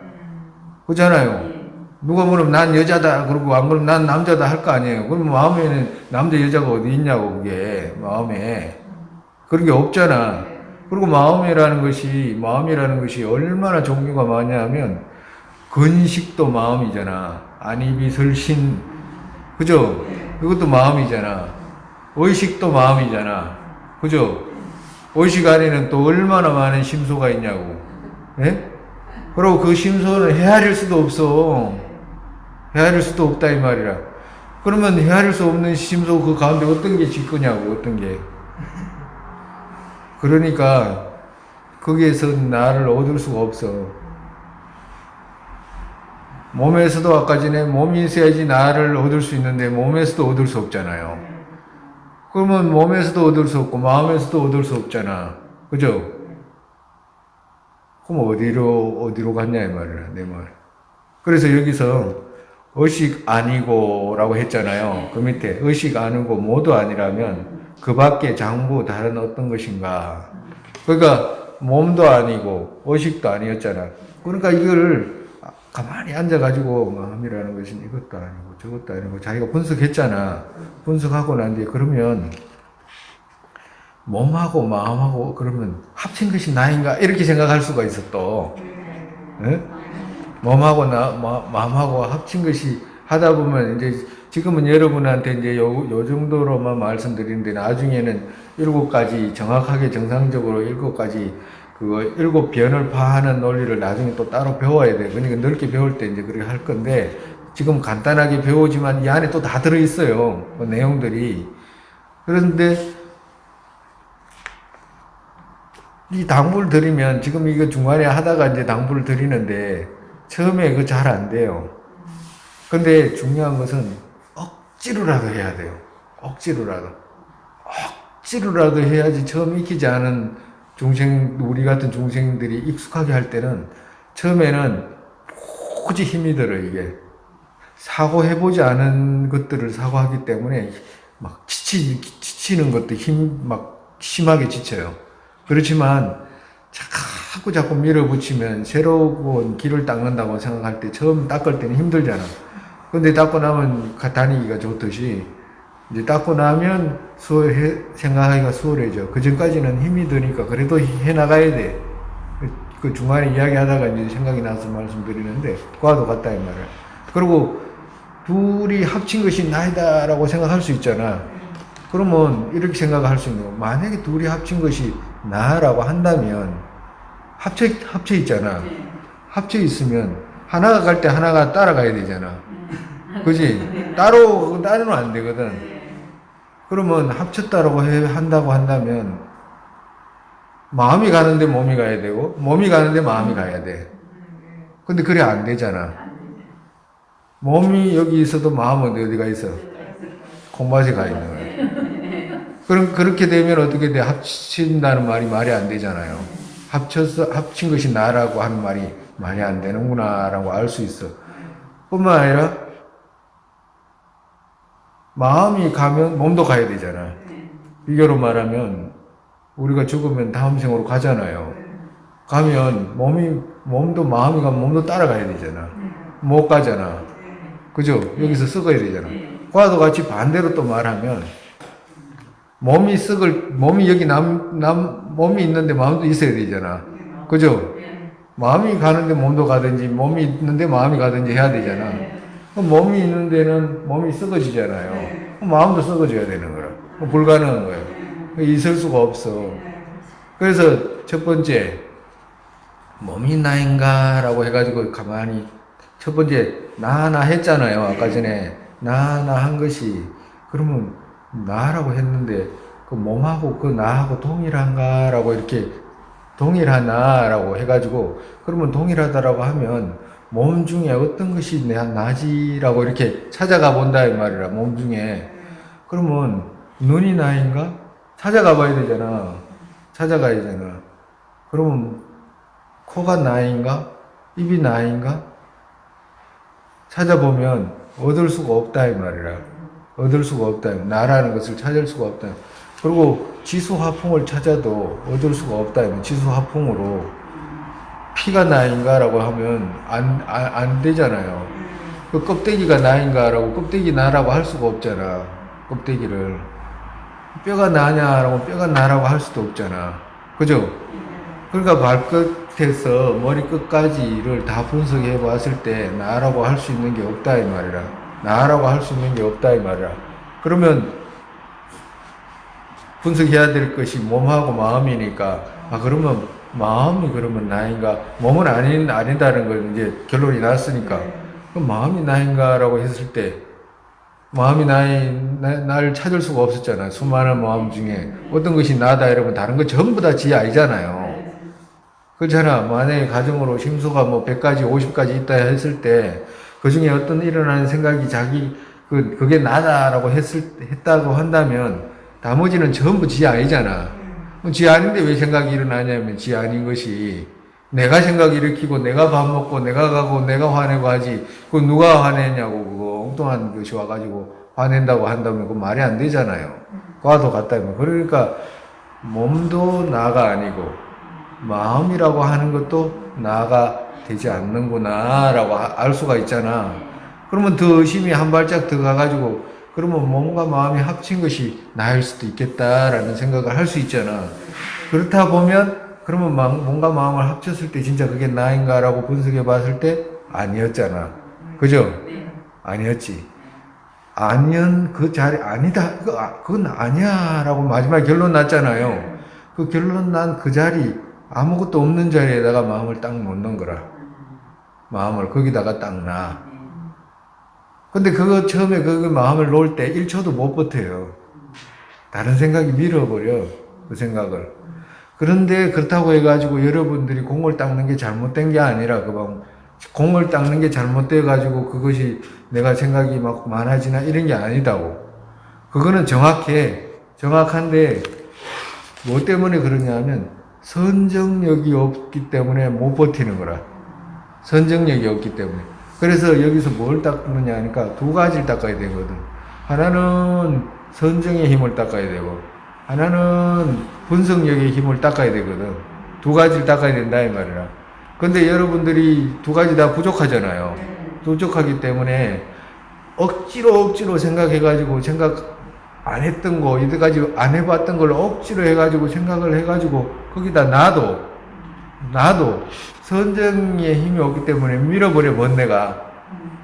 그렇잖아요. 누가 물으면 난 여자다 그러고 안 그러면 난 남자다 할 거 아니에요. 그럼 마음에는 남자 여자가 어디 있냐고 그게 마음에 그런 게 없잖아. 그리고 마음이라는 것이 얼마나 종류가 많냐면 근식도 마음이잖아. 안이비설신 그죠? 이것도 마음이잖아. 의식도 마음이잖아. 그죠? 의식 안에는 또 얼마나 많은 심소가 있냐고. 예? 그리고 그 심소는 헤아릴 수도 없어. 헤아릴 수도 없다 이 말이라. 그러면 헤아릴 수 없는 심소 그 가운데 어떤 게 질 거냐고. 어떤 게. 그러니까 거기에서 나를 얻을 수가 없어. 몸에서도 아까 전에 몸이 있어야지 나를 얻을 수 있는데 몸에서도 얻을 수 없잖아요. 그러면 몸에서도 얻을 수 없고 마음에서도 얻을 수 없잖아. 그죠? 그럼 어디로 갔냐 이 말이야 내 말. 그래서 여기서 의식 아니고 라고 했잖아요. 그 밑에 의식 아니고 모두 아니라면 그 밖에 장부 다른 어떤 것인가. 그러니까 몸도 아니고 의식도 아니었잖아. 그러니까 이거를 가만히 앉아가지고 마음이라는 것은 이것도 아니고 저것도 아니고 자기가 분석했잖아. 분석하고 난 뒤에 그러면 몸하고 마음하고 그러면 합친 것이 나인가 이렇게 생각할 수가 있어 또. 네? 몸하고 마음하고 합친 것이 하다 보면 이제 지금은 여러분한테 이제 요 정도로만 말씀드리는데 나중에는 7가지 정확하게 정상적으로 7가지 그거 7변을 파하는 논리를 나중에 또 따로 배워야 돼. 그러니까 넓게 배울 때 이제 그렇게 할 건데 지금 간단하게 배우지만 이 안에 또 다 들어 있어요. 그 내용들이. 그런데 이 당부를 드리면 지금 이거 중간에 하다가 이제 당부를 드리는데 처음에 그거 잘 안 돼요. 근데 중요한 것은 억지로라도 해야 돼요. 억지로라도 해야지 처음 익히지 않은 우리 같은 중생들이 익숙하게 할 때는 처음에는 도저히 힘이 들어 이게. 사고해보지 않은 것들을 사고하기 때문에 막 지치는 것도 막 심하게 지쳐요. 그렇지만 자꾸 밀어붙이면 새로운 길을 닦는다고 생각할 때 처음 닦을 때는 힘들잖아. 근데 닦고 나면 다니기가 좋듯이 이제 닦고 나면 생각하기가 수월해져. 그 전까지는 힘이 드니까 그래도 해나가야 돼. 그 중간에 이야기하다가 이제 생각이 나서 말씀드리는데 그와도 같다 이 말이야. 그리고 둘이 합친 것이 나이다라고 생각할 수 있잖아. 그러면 이렇게 생각할 수 있는 거. 만약에 둘이 합친 것이 나라고 한다면 합쳐 있잖아. 합쳐 있으면 하나가 갈 때 하나가 따라가야 되잖아. 그지? 따로는 안 되거든. 그러면 합쳤다라고 한다고 한다면 마음이 가는데 몸이 가야 되고 몸이 가는데 마음이 가야 돼. 근데 그래 안 되잖아. 몸이 여기 있어도 마음은 어디가 있어? 콩밭에 가 있는 거야. 그럼 그렇게 되면 어떻게 돼? 합친다는 말이 안 되잖아요. 합친 것이 나라고 하는 말이 안 되는구나라고 알 수 있어. 뿐만 아니라 마음이 가면 몸도 가야 되잖아. 비교로 말하면 우리가 죽으면 다음 생으로 가잖아요. 가면 몸도 마음이 가면 몸도 따라가야 되잖아. 못 가잖아. 그죠? 여기서 썩어야 되잖아. 그와도 같이 반대로 또 말하면 몸이 여기 몸이 있는데 마음도 있어야 되잖아. 그죠? 마음이 가는데 몸도 가든지 몸이 있는데 마음이 가든지 해야 되잖아. 몸이 있는 데는 몸이 썩어지잖아요. 마음도 썩어져야 되는 거라. 불가능한 거예요. 있을 수가 없어. 그래서 첫 번째 몸이 나인가라고 해가지고 가만히 첫 번째 나나 했잖아요. 아까 전에 나나 한 것이 그러면 나라고 했는데 그 몸하고 그 나하고 동일한가라고 이렇게 동일하나라고 해가지고 그러면 동일하다라고 하면 몸 중에 어떤 것이 나지라고 이렇게 찾아가 본다 이 말이라. 몸 중에 그러면 눈이 나인가 찾아가 봐야 되잖아. 찾아가야 되잖아. 그러면 코가 나인가 입이 나인가 찾아보면 얻을 수가 없다 이 말이라. 얻을 수가 없다. 나라는 것을 찾을 수가 없다. 그리고 지수화풍을 찾아도 얻을 수가 없다. 지수화풍으로 피가 나인가라고 하면 안 되잖아요. 그 껍데기가 나인가라고 껍데기 나라고 할 수가 없잖아. 껍데기를. 뼈가 나냐라고 뼈가 나라고 할 수도 없잖아. 그죠? 그러니까 발끝에서 머리끝까지를 다 분석해 봤을 때 나라고 할 수 있는 게 없다 이 말이라. 나라고 할 수 있는 게 없다 이 말이라. 그러면 분석해야 될 것이 몸하고 마음이니까 그러면 마음이 그러면 나인가? 몸은 아니다는 걸 이제 결론이 났으니까 그럼 마음이 나인가라고 했을 때 마음이 나를 찾을 수가 없었잖아. 수많은 마음 중에 어떤 것이 나다 이러면 다른 거 전부 다 지 아니잖아요. 그렇잖아. 만약에 가정으로 심수가 뭐 100가지, 50가지 있다 했을 때, 그 중에 어떤 일어나는 생각이 그게 나다라고 했다고 한다면, 나머지는 전부 지 아니잖아. 지 아닌데 왜 생각이 일어나냐면, 지 아닌 것이, 내가 생각 일으키고, 내가 밥 먹고, 내가 가고, 내가 화내고 하지, 그거 누가 화내냐고, 그거 엉뚱한 것이 와가지고 화낸다고 한다면, 그거 말이 안 되잖아요. 과도 같다면. 그러니까, 몸도 나가 아니고, 마음이라고 하는 것도 나가 되지 않는구나 라고 알 수가 있잖아. 그러면 더 의심이 한 발짝 더 가가지고 그러면 몸과 마음이 합친 것이 나일 수도 있겠다라는 생각을 할 수 있잖아. 그렇다 보면 그러면 몸과 마음을 합쳤을 때 진짜 그게 나인가 라고 분석해 봤을 때 아니었잖아. 그죠? 아니었지. 아니면 그 자리 아니다. 그건 아니야 라고 마지막에 결론 났잖아요. 그 결론 난 그 자리 아무것도 없는 자리에다가 마음을 딱 놓는 거라. 마음을 거기다가 딱 놔. 근데 그거 처음에 그 마음을 놓을 때 1초도 못 버텨요. 다른 생각이 밀어버려. 그 생각을. 그런데 그렇다고 해가지고 여러분들이 공을 닦는 게 잘못된 게 아니라 공을 닦는 게 잘못돼가지고 그것이 내가 생각이 막 많아지나 이런 게 아니다고. 그거는 정확한데 뭐 때문에 그러냐면 선정력이 없기 때문에 못 버티는 거라. 선정력이 없기 때문에. 그래서 여기서 뭘 닦느냐 하니까 두 가지를 닦아야 되거든. 하나는 선정의 힘을 닦아야 되고 하나는 분석력의 힘을 닦아야 되거든. 두 가지를 닦아야 된다 이 말이라. 근데 여러분들이 두 가지 다 부족하잖아요. 부족하기 때문에 억지로 생각해가지고 생각 안 했던 거, 이때까지 안 해봤던 걸 억지로 해가지고 생각을 해가지고 거기다 놔도 선정의 힘이 없기 때문에 밀어버려 번뇌가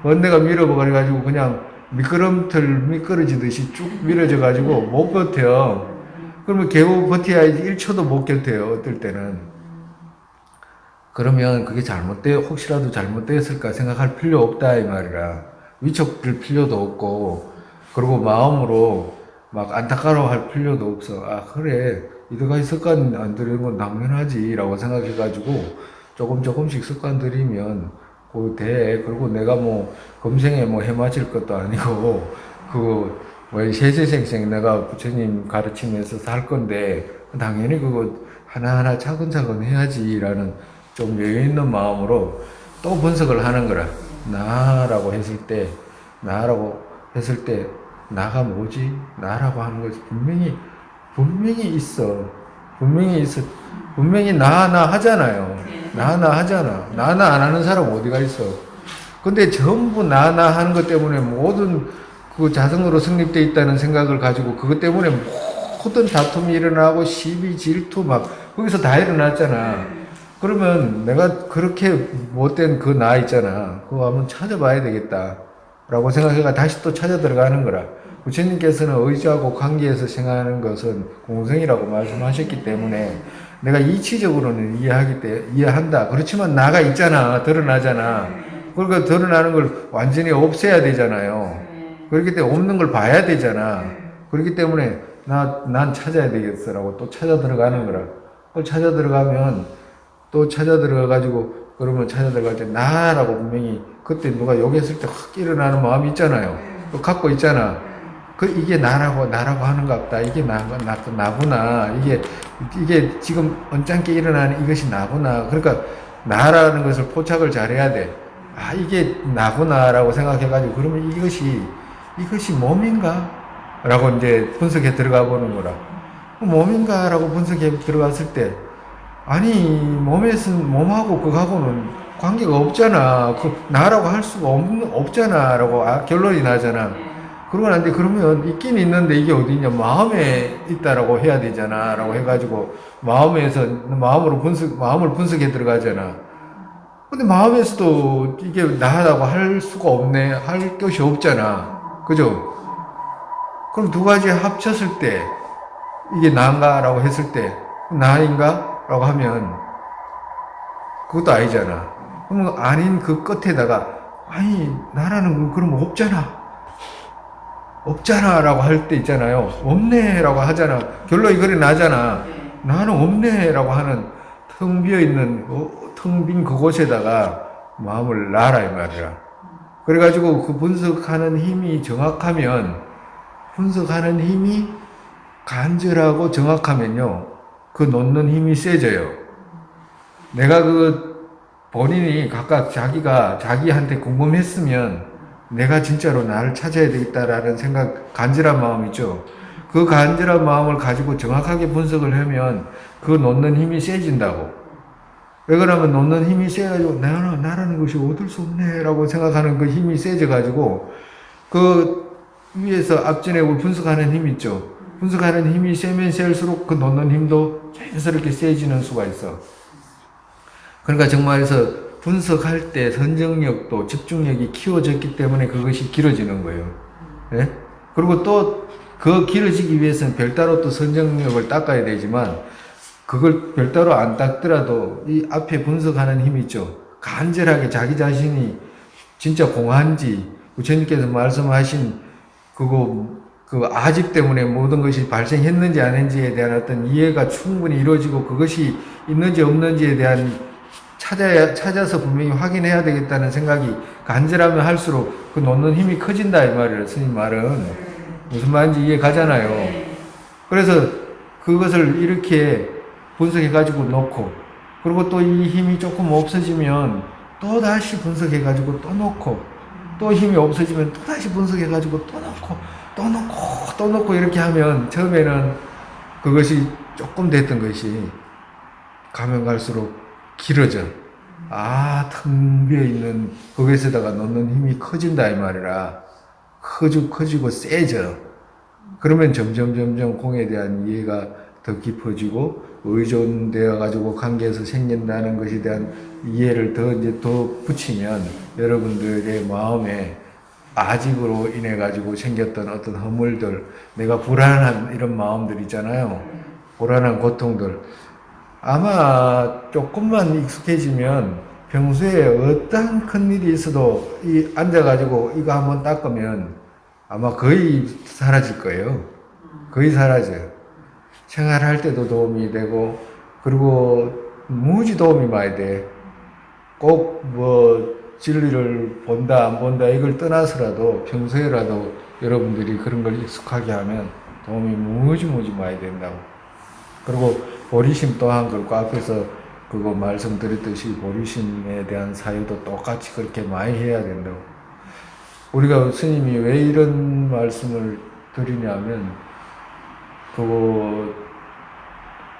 밀어버려가지고 그냥 미끄러지듯이 쭉 밀어져가지고 못 버텨. 그러면 겨우 버텨야지 1초도 못 버텨요. 어떨 때는. 그러면 그게 혹시라도 잘못되었을까 생각할 필요 없다 이 말이라. 위축될 필요도 없고 그리고 마음으로 막 안타까워할 필요도 없어. 그래 이때까지 습관 안 들이는 건 당연하지 라고 생각해가지고 조금씩 습관 들이면 돼. 그리고 내가 뭐 금생에 뭐 해맞을 것도 아니고 세세생생 내가 부처님 가르치면서 살 건데 당연히 그거 하나하나 차근차근 해야지 라는 좀 여유있는 마음으로 또 분석을 하는 거라. 나라고 했을 때 나가 뭐지? 나라고 하는 것이 분명히 있어. 분명히 나 하잖아요. 나 하잖아. 나 안 하는 사람 어디가 있어? 근데 전부 나 하는 것 때문에 모든 그 자성으로 성립되어 있다는 생각을 가지고 그것 때문에 모든 다툼이 일어나고 시비, 질투 막 거기서 다 일어났잖아. 그러면 내가 그렇게 못된 그 나 있잖아. 그거 한번 찾아봐야 되겠다. 라고 생각해가 다시 또 찾아 들어가는 거라. 부처님께서는 의지하고 관계에서 생각하는 것은 공성이라고 말씀하셨기 때문에 내가 이치적으로는 이해한다. 그렇지만 나가 있잖아. 드러나잖아. 그러니까 드러나는 걸 완전히 없애야 되잖아요. 그렇기 때문에 없는 걸 봐야 되잖아. 그렇기 때문에 난 찾아야 되겠어라고 또 찾아 들어가는 거라. 그걸 찾아 들어가면 또 찾아 들어가가지고 그러면 찾아 들어갈 때 나라고 분명히 그때 누가 욕했을 때 확 일어나는 마음이 있잖아요. 또 갖고 있잖아. 이게 나라고 하는갑다. 이게 나구나. 이게 지금 언짢게 일어나는 이것이 나구나. 그러니까 나라는 것을 포착을 잘해야 돼. 이게 나구나라고 생각해가지고 그러면 이것이 몸인가? 라고 이제 분석해 들어가 보는 거라. 몸인가라고 분석해 들어갔을 때, 아니, 몸하고 그거하고는 관계가 없잖아. 나라고 할 수가 없잖아. 라고 결론이 나잖아. 그러고 난데, 그러면 있긴 있는데 이게 어디 있냐. 마음에 있다라고 해야 되잖아. 라고 해가지고, 마음을 분석해 들어가잖아. 근데 마음에서도 이게 나라고 할 수가 없네. 할 것이 없잖아. 그죠? 그럼 두 가지 합쳤을 때, 이게 나인가라고 했을 때, 나인가? 라고 하면, 그것도 아니잖아. 그러면 아닌 그 끝에다가, 아니, 나라는 건 그럼 없잖아. 없잖아. 라고 할 때 있잖아요. 없네. 라고 하잖아. 결론이 그래 나잖아. 나는 없네. 라고 하는 텅 비어있는, 텅 빈 그곳에다가 마음을 놔라. 이 말이야. 그래가지고 그 분석하는 힘이 간절하고 정확하면요, 그 놓는 힘이 세져요. 내가 본인이 각각 자기한테 궁금했으면 내가 진짜로 나를 찾아야 되겠다라는 간절한 마음 있죠. 그 간절한 마음을 가지고 정확하게 분석을 하면 그 놓는 힘이 세진다고. 왜 그러면 놓는 힘이 세가지고 나라는 것이 얻을 수 없네라고 생각하는 그 힘이 세져가지고 그 위에서 앞전에 분석하는 힘 있죠. 분석하는 힘이 세면 세일수록 그 놓는 힘도 자연스럽게 세지는 수가 있어. 그러니까 정말에서 분석할 때 선정력도 집중력이 키워졌기 때문에 그것이 길어지는 거예요. 네? 그리고 또 그 길어지기 위해서는 별도로 또 선정력을 닦아야 되지만 그걸 별도로 안 닦더라도 이 앞에 분석하는 힘 있죠. 간절하게 자기 자신이 진짜 공한지 부처님께서 말씀하신 그 아집 때문에 모든 것이 발생했는지 아닌지에 대한 어떤 이해가 충분히 이루어지고 그것이 있는지 없는지에 대한 찾아서 분명히 확인해야 되겠다는 생각이 간절하면 할수록 그 놓는 힘이 커진다 이 말이에요. 스님 말은 무슨 말인지 이해 가잖아요. 그래서 그것을 이렇게 분석해 가지고 놓고 그리고 또 이 힘이 조금 없어지면 또 다시 분석해 가지고 또 놓고 또 힘이 없어지면 또 다시 분석해 가지고 또 놓고 또 놓고 또 놓고 이렇게 하면 처음에는 그것이 조금 됐던 것이 가면 갈수록 길어져. 텅 비어있는 거기에다가 놓는 힘이 커진다 이 말이라. 커지고 세져. 그러면 점점 공에 대한 이해가 더 깊어지고 의존되어 가지고 관계에서 생긴다는 것에 대한 이해를 더 붙이면 여러분들의 마음에 아집으로 인해 가지고 생겼던 어떤 허물들, 내가 불안한 이런 마음들 있잖아요. 불안한 고통들. 아마 조금만 익숙해지면 평소에 어떤 큰일이 있어도 앉아가지고 이거 한번 닦으면 아마 거의 사라질 거예요. 거의 사라져요. 생활할 때도 도움이 되고, 그리고 무지 도움이 많이 돼. 꼭 진리를 본다, 안 본다, 이걸 떠나서라도 평소에라도 여러분들이 그런 걸 익숙하게 하면 도움이 무지 많이 된다고. 그리고 보리심 또한 그렇고 앞에서 그거 말씀드렸듯이 보리심에 대한 사유도 똑같이 그렇게 많이 해야 된다고. 우리가 스님이 왜 이런 말씀을 드리냐면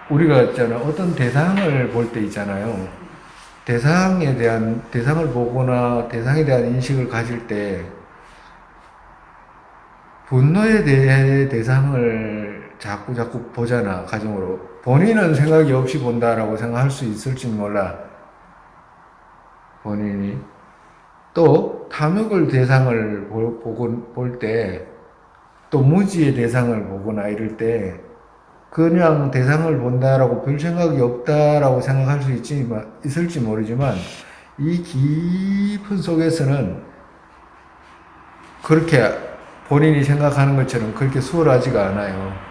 우리가 있잖아 어떤 대상을 볼 때 있잖아요. 대상을 보거나 대상에 대한 인식을 가질 때 분노에 대해 대상을 자꾸 보잖아, 가정으로. 본인은 생각이 없이 본다라고 생각할 수 있을지 몰라. 본인이. 또, 탐욕을 대상을 볼 때, 또 무지의 대상을 보거나 이럴 때, 그냥 대상을 본다라고 별 생각이 없다라고 생각할 수 있을지 모르지만, 이 깊은 속에서는 그렇게 본인이 생각하는 것처럼 그렇게 수월하지가 않아요.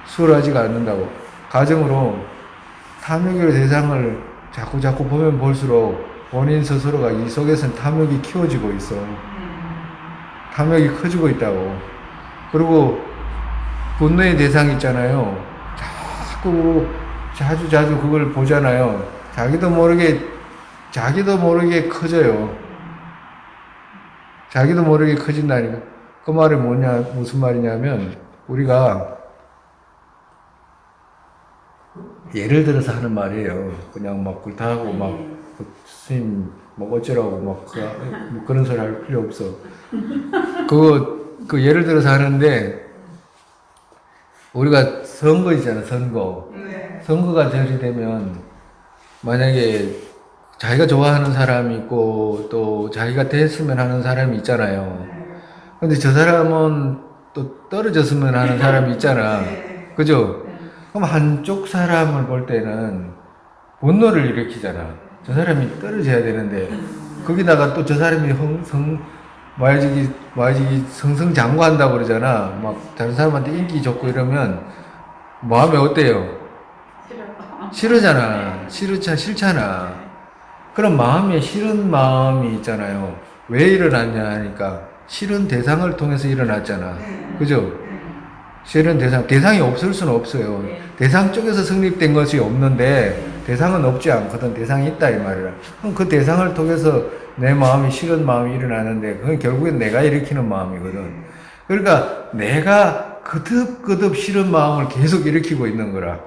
수월하지가 않는다고. 가정으로 탐욕의 대상을 자꾸 보면 볼수록 본인 스스로가 이 속에서는 탐욕이 키워지고 있어. 탐욕이 커지고 있다고. 그리고 분노의 대상 있잖아요. 자주 그걸 보잖아요. 자기도 모르게 커져요. 자기도 모르게 커진다니까. 그 말이 무슨 말이냐면, 우리가 예를 들어서 하는 말이에요. 그냥 막 그렇다고 막 스님 뭐 어쩌라고 막 뭐 그런 소리 할 필요 없어. 그 예를 들어서 하는데 우리가 선거 있잖아, 선거. 선거가 결의되면 만약에 자기가 좋아하는 사람이 있고 또 자기가 됐으면 하는 사람이 있잖아요. 근데 저 사람은 또 떨어졌으면 하는 사람이 있잖아. 그죠? 그럼 한쪽 사람을 볼 때는 분노를 일으키잖아. 저 사람이 떨어져야 되는데 거기다가 또 저 사람이 성성장구한다고 그러잖아. 막 다른 사람한테 인기 좋고 이러면 마음이 어때요? 싫어잖아. 싫잖아. 그럼 마음에 싫은 마음이 있잖아요. 왜 일어났냐 하니까 싫은 대상을 통해서 일어났잖아. 그죠? 싫은 대상이 없을 수는 없어요. 대상 쪽에서 성립된 것이 없는데 대상은 없지 않거든. 대상이 있다 이 말이라. 그럼 그 대상을 통해서 내 마음이 싫은 마음이 일어나는데 그건 결국엔 내가 일으키는 마음이거든. 그러니까 내가 그득그득 싫은 마음을 계속 일으키고 있는 거라.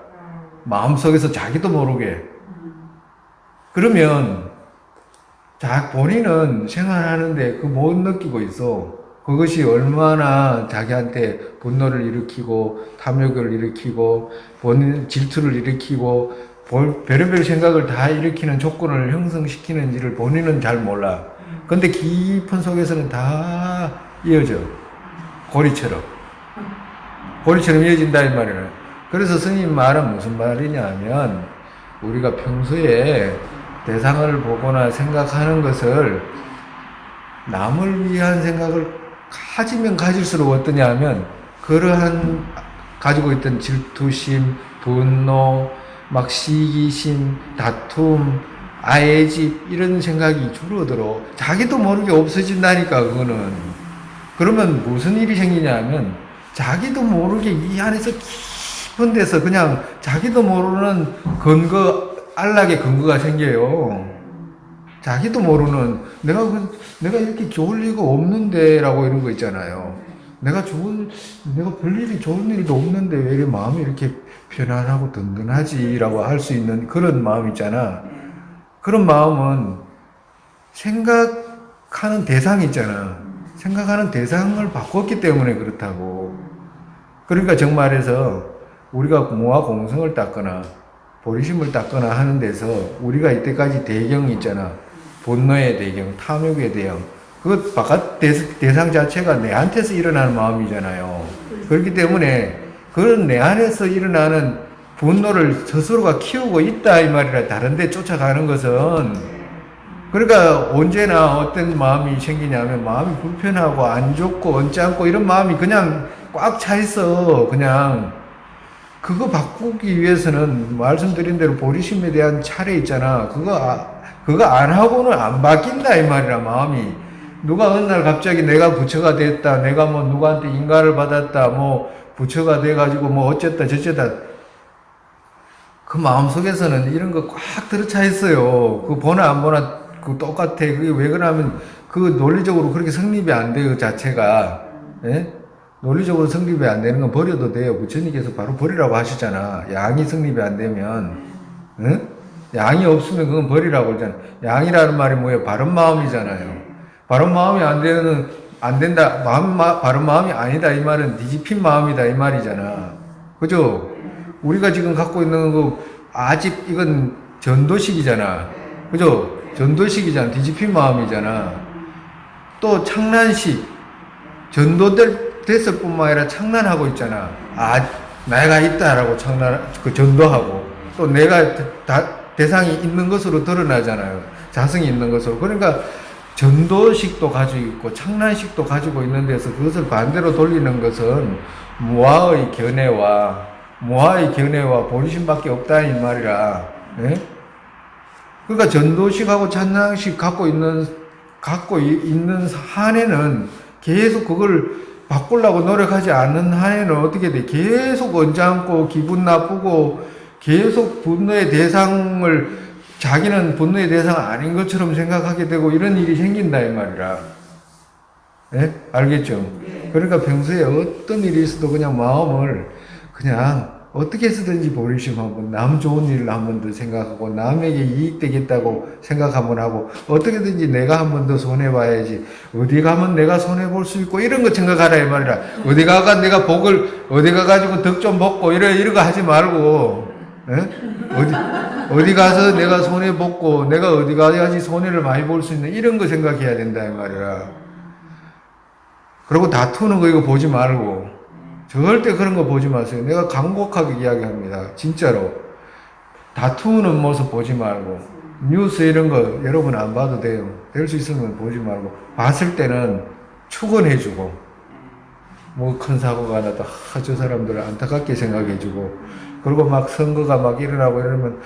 마음속에서 자기도 모르게. 그러면 본인은 생활하는데 그 못 느끼고 있어. 그것이 얼마나 자기한테 분노를 일으키고 탐욕을 일으키고 본인 질투를 일으키고 별의별 생각을 다 일으키는 조건을 형성시키는지를 본인은 잘 몰라. 근데 깊은 속에서는 다 이어져. 고리처럼 이어진다 이 말이야. 그래서 스님 말은 무슨 말이냐 하면 우리가 평소에 대상을 보거나 생각하는 것을 남을 위한 생각을 가지면 가질수록 어떠냐 하면 그러한 가지고 있던 질투심, 분노, 막 시기심, 다툼, 아애집 이런 생각이 줄어들어. 자기도 모르게 없어진다니까 그거는. 그러면 무슨 일이 생기냐 하면 자기도 모르게 이 안에서 깊은 데서 그냥 자기도 모르는 안락의 근거가 생겨요. 자기도 모르는 내가 이렇게 좋을 리가 없는데 라고 이런 거 있잖아요. 내가 별일이 좋은 일도 없는데 왜 이렇게 마음이 이렇게 편안하고 든든하지 라고 할 수 있는 그런 마음 있잖아. 그런 마음은 생각하는 대상이 있잖아. 생각하는 대상을 바꿨기 때문에 그렇다고. 그러니까 정말해서 우리가 무아 공성을 닦거나 보리심을 닦거나 하는 데서 우리가 이때까지 대경이 있잖아. 분노의 대경, 탐욕의 대경. 그 바깥 대상 자체가 내 안에서 일어나는 마음이잖아요. 그렇기 때문에 그런 내 안에서 일어나는 분노를 스스로가 키우고 있다 이 말이라. 다른 데 쫓아가는 것은 그러니까 언제나 어떤 마음이 생기냐면 마음이 불편하고 안 좋고 언짢고 이런 마음이 그냥 꽉 차 있어. 그냥 그거 바꾸기 위해서는 말씀드린 대로 보리심에 대한 차례 있잖아. 그거 안 하고는 안 바뀐다 이 말이라. 마음이 누가 어느 날 갑자기 내가 부처가 됐다, 내가 뭐 누구한테 인가를 받았다, 뭐 부처가 돼가지고 뭐 어쨌다 저쨌다, 그 마음 속에서는 이런 거 꽉 들어차 있어요. 그 보나 안 보나 그 똑같아. 그게 왜 그러냐면 그 논리적으로 그렇게 성립이 안 돼요. 그 자체가. 예? 논리적으로 성립이 안 되는 건 버려도 돼요. 부처님께서 바로 버리라고 하시잖아. 양이 성립이 안 되면. 응? 양이 없으면 그건 버리라고 그러잖아. 양이라는 말이 뭐예요? 바른 마음이잖아요. 바른 마음이 안 된다. 바른 마음이 아니다. 이 말은 뒤집힌 마음이다. 이 말이잖아. 그죠? 우리가 지금 갖고 있는 거, 아직 이건 전도식이잖아. 그죠? 전도식이잖아. 뒤집힌 마음이잖아. 또 창란식. 됐을 뿐만 아니라 창란하고 있잖아. 내가 있다라고 전도하고. 또 내가 대상이 있는 것으로 드러나잖아요. 자성이 있는 것으로. 그러니까 전도식도 가지고 있고 창란식도 가지고 있는 데서 그것을 반대로 돌리는 것은 무아의 견해와 보리심밖에 없다 이 말이라. 예? 그러니까 전도식하고 찬양식 갖고 있는 한에는 계속 그걸 바꾸려고 노력하지 않는 한에는 어떻게 돼? 계속 언짢고 기분 나쁘고 계속 분노의 대상을 자기는 분노의 대상 아닌 것처럼 생각하게 되고 이런 일이 생긴다 이 말이라. 예? 알겠죠? 그러니까 평소에 어떤 일이 있어도 그냥 마음을 그냥 어떻게 해서든지 보리심 한번 남 좋은 일을 한 번 더 생각하고 남에게 이익되겠다고 생각 한번 하고 어떻게든지 내가 한 번 더 손해봐야지 어디 가면 내가 손해볼 수 있고 이런 거 생각하라 이 말이라. 어디 가가 내가 복을 어디 가가지고 덕 좀 먹고 이런 거 하지 말고 어디 가서 내가 손해 보고 내가 어디 가야지 손해를 많이 볼 수 있는 이런 거 생각해야 된다 이 말이야. 그리고 다투는 거 이거 보지 말고 절대 그런 거 보지 마세요. 내가 간곡하게 이야기합니다. 진짜로. 다투는 모습 보지 말고 뉴스 이런 거 여러분 안 봐도 돼요. 될 수 있으면 보지 말고 봤을 때는 축원해주고 뭐 큰 사고가 나도 저 사람들을 안타깝게 생각해주고 그리고 막 선거가 막 일어나고 이러면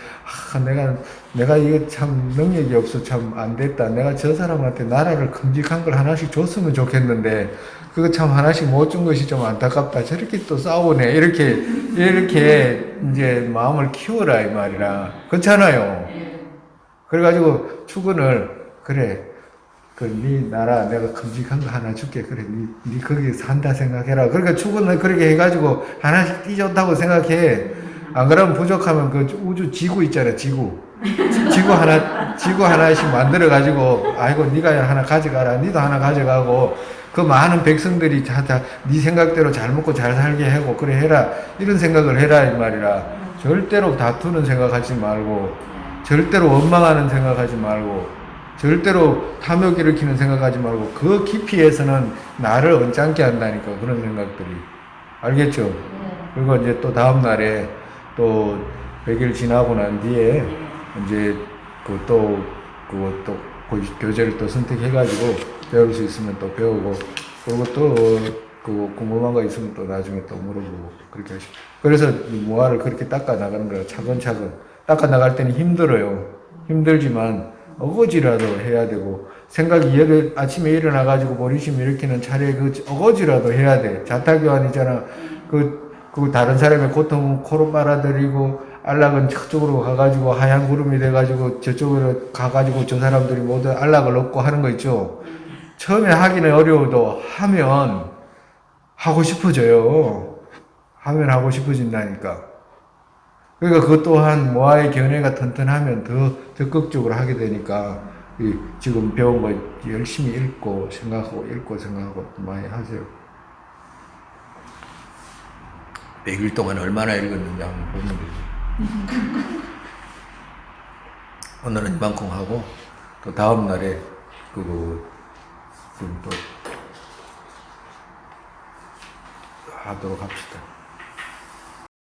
내가 이게 참 능력이 없어 참 안 됐다. 내가 저 사람한테 나라를 큼직한 걸 하나씩 줬으면 좋겠는데 그거 참 하나씩 못 준 것이 좀 안타깝다. 저렇게 또 싸우네. 이렇게 이제 마음을 키워라 이 말이라. 그렇잖아요. 그래가지고 축원을 그래. 네 나라 내가 큼직한 거 하나 줄게. 그래 네 거기 산다 생각해라. 그러니까 축원을 그렇게 해가지고 하나씩 띄줬다고 생각해. 안 그러면 부족하면 그 우주 지구 있잖아. 지구 하나씩 만들어 가지고 아이고 네가 하나 가져가라. 네도 하나 가져가고 그 많은 백성들이 다 네 생각대로 잘 먹고 잘 살게 하고 그래 해라. 이런 생각을 해라 이 말이라. 절대로 다투는 생각하지 말고 절대로 원망하는 생각하지 말고 절대로 탐욕 일으키는 생각하지 말고 그 깊이에서는 나를 언짢게 한다니까 그런 생각들이. 알겠죠? 그리고 이제 또 다음 날에 또 100일 지나고 난 뒤에 이제 또 교재를 또 선택해가지고 배울 수 있으면 또 배우고 그리고 또 궁금한 거 있으면 또 나중에 또 물어보고 그렇게 하시고. 그래서 모아를 그렇게 닦아 나가는 거예요. 차근차근. 닦아 나갈 때는 힘들어요. 힘들지만 어거지라도 해야 되고 생각이 아침에 일어나가지고 보리심 일으키는 차례 그 어거지라도 해야 돼. 자타교환이잖아. 그 다른 사람의 고통은 코로 빨아들이고 안락은 저쪽으로 가가지고 하얀 구름이 돼가지고 저쪽으로 가가지고 저 사람들이 모두 안락을 얻고 하는 거 있죠. 처음에 하기는 어려워도 하면 하고 싶어져요. 하면 하고 싶어진다니까. 그러니까 그것 또한 모아의 견해가 튼튼하면 더 적극적으로 하게 되니까 지금 배운 거 열심히 읽고 생각하고 많이 하세요. 100일 동안 얼마나 읽었는지 한번 보면 되죠. 오늘은 이만큼 하고 또 다음 날에 또 하도록 합시다.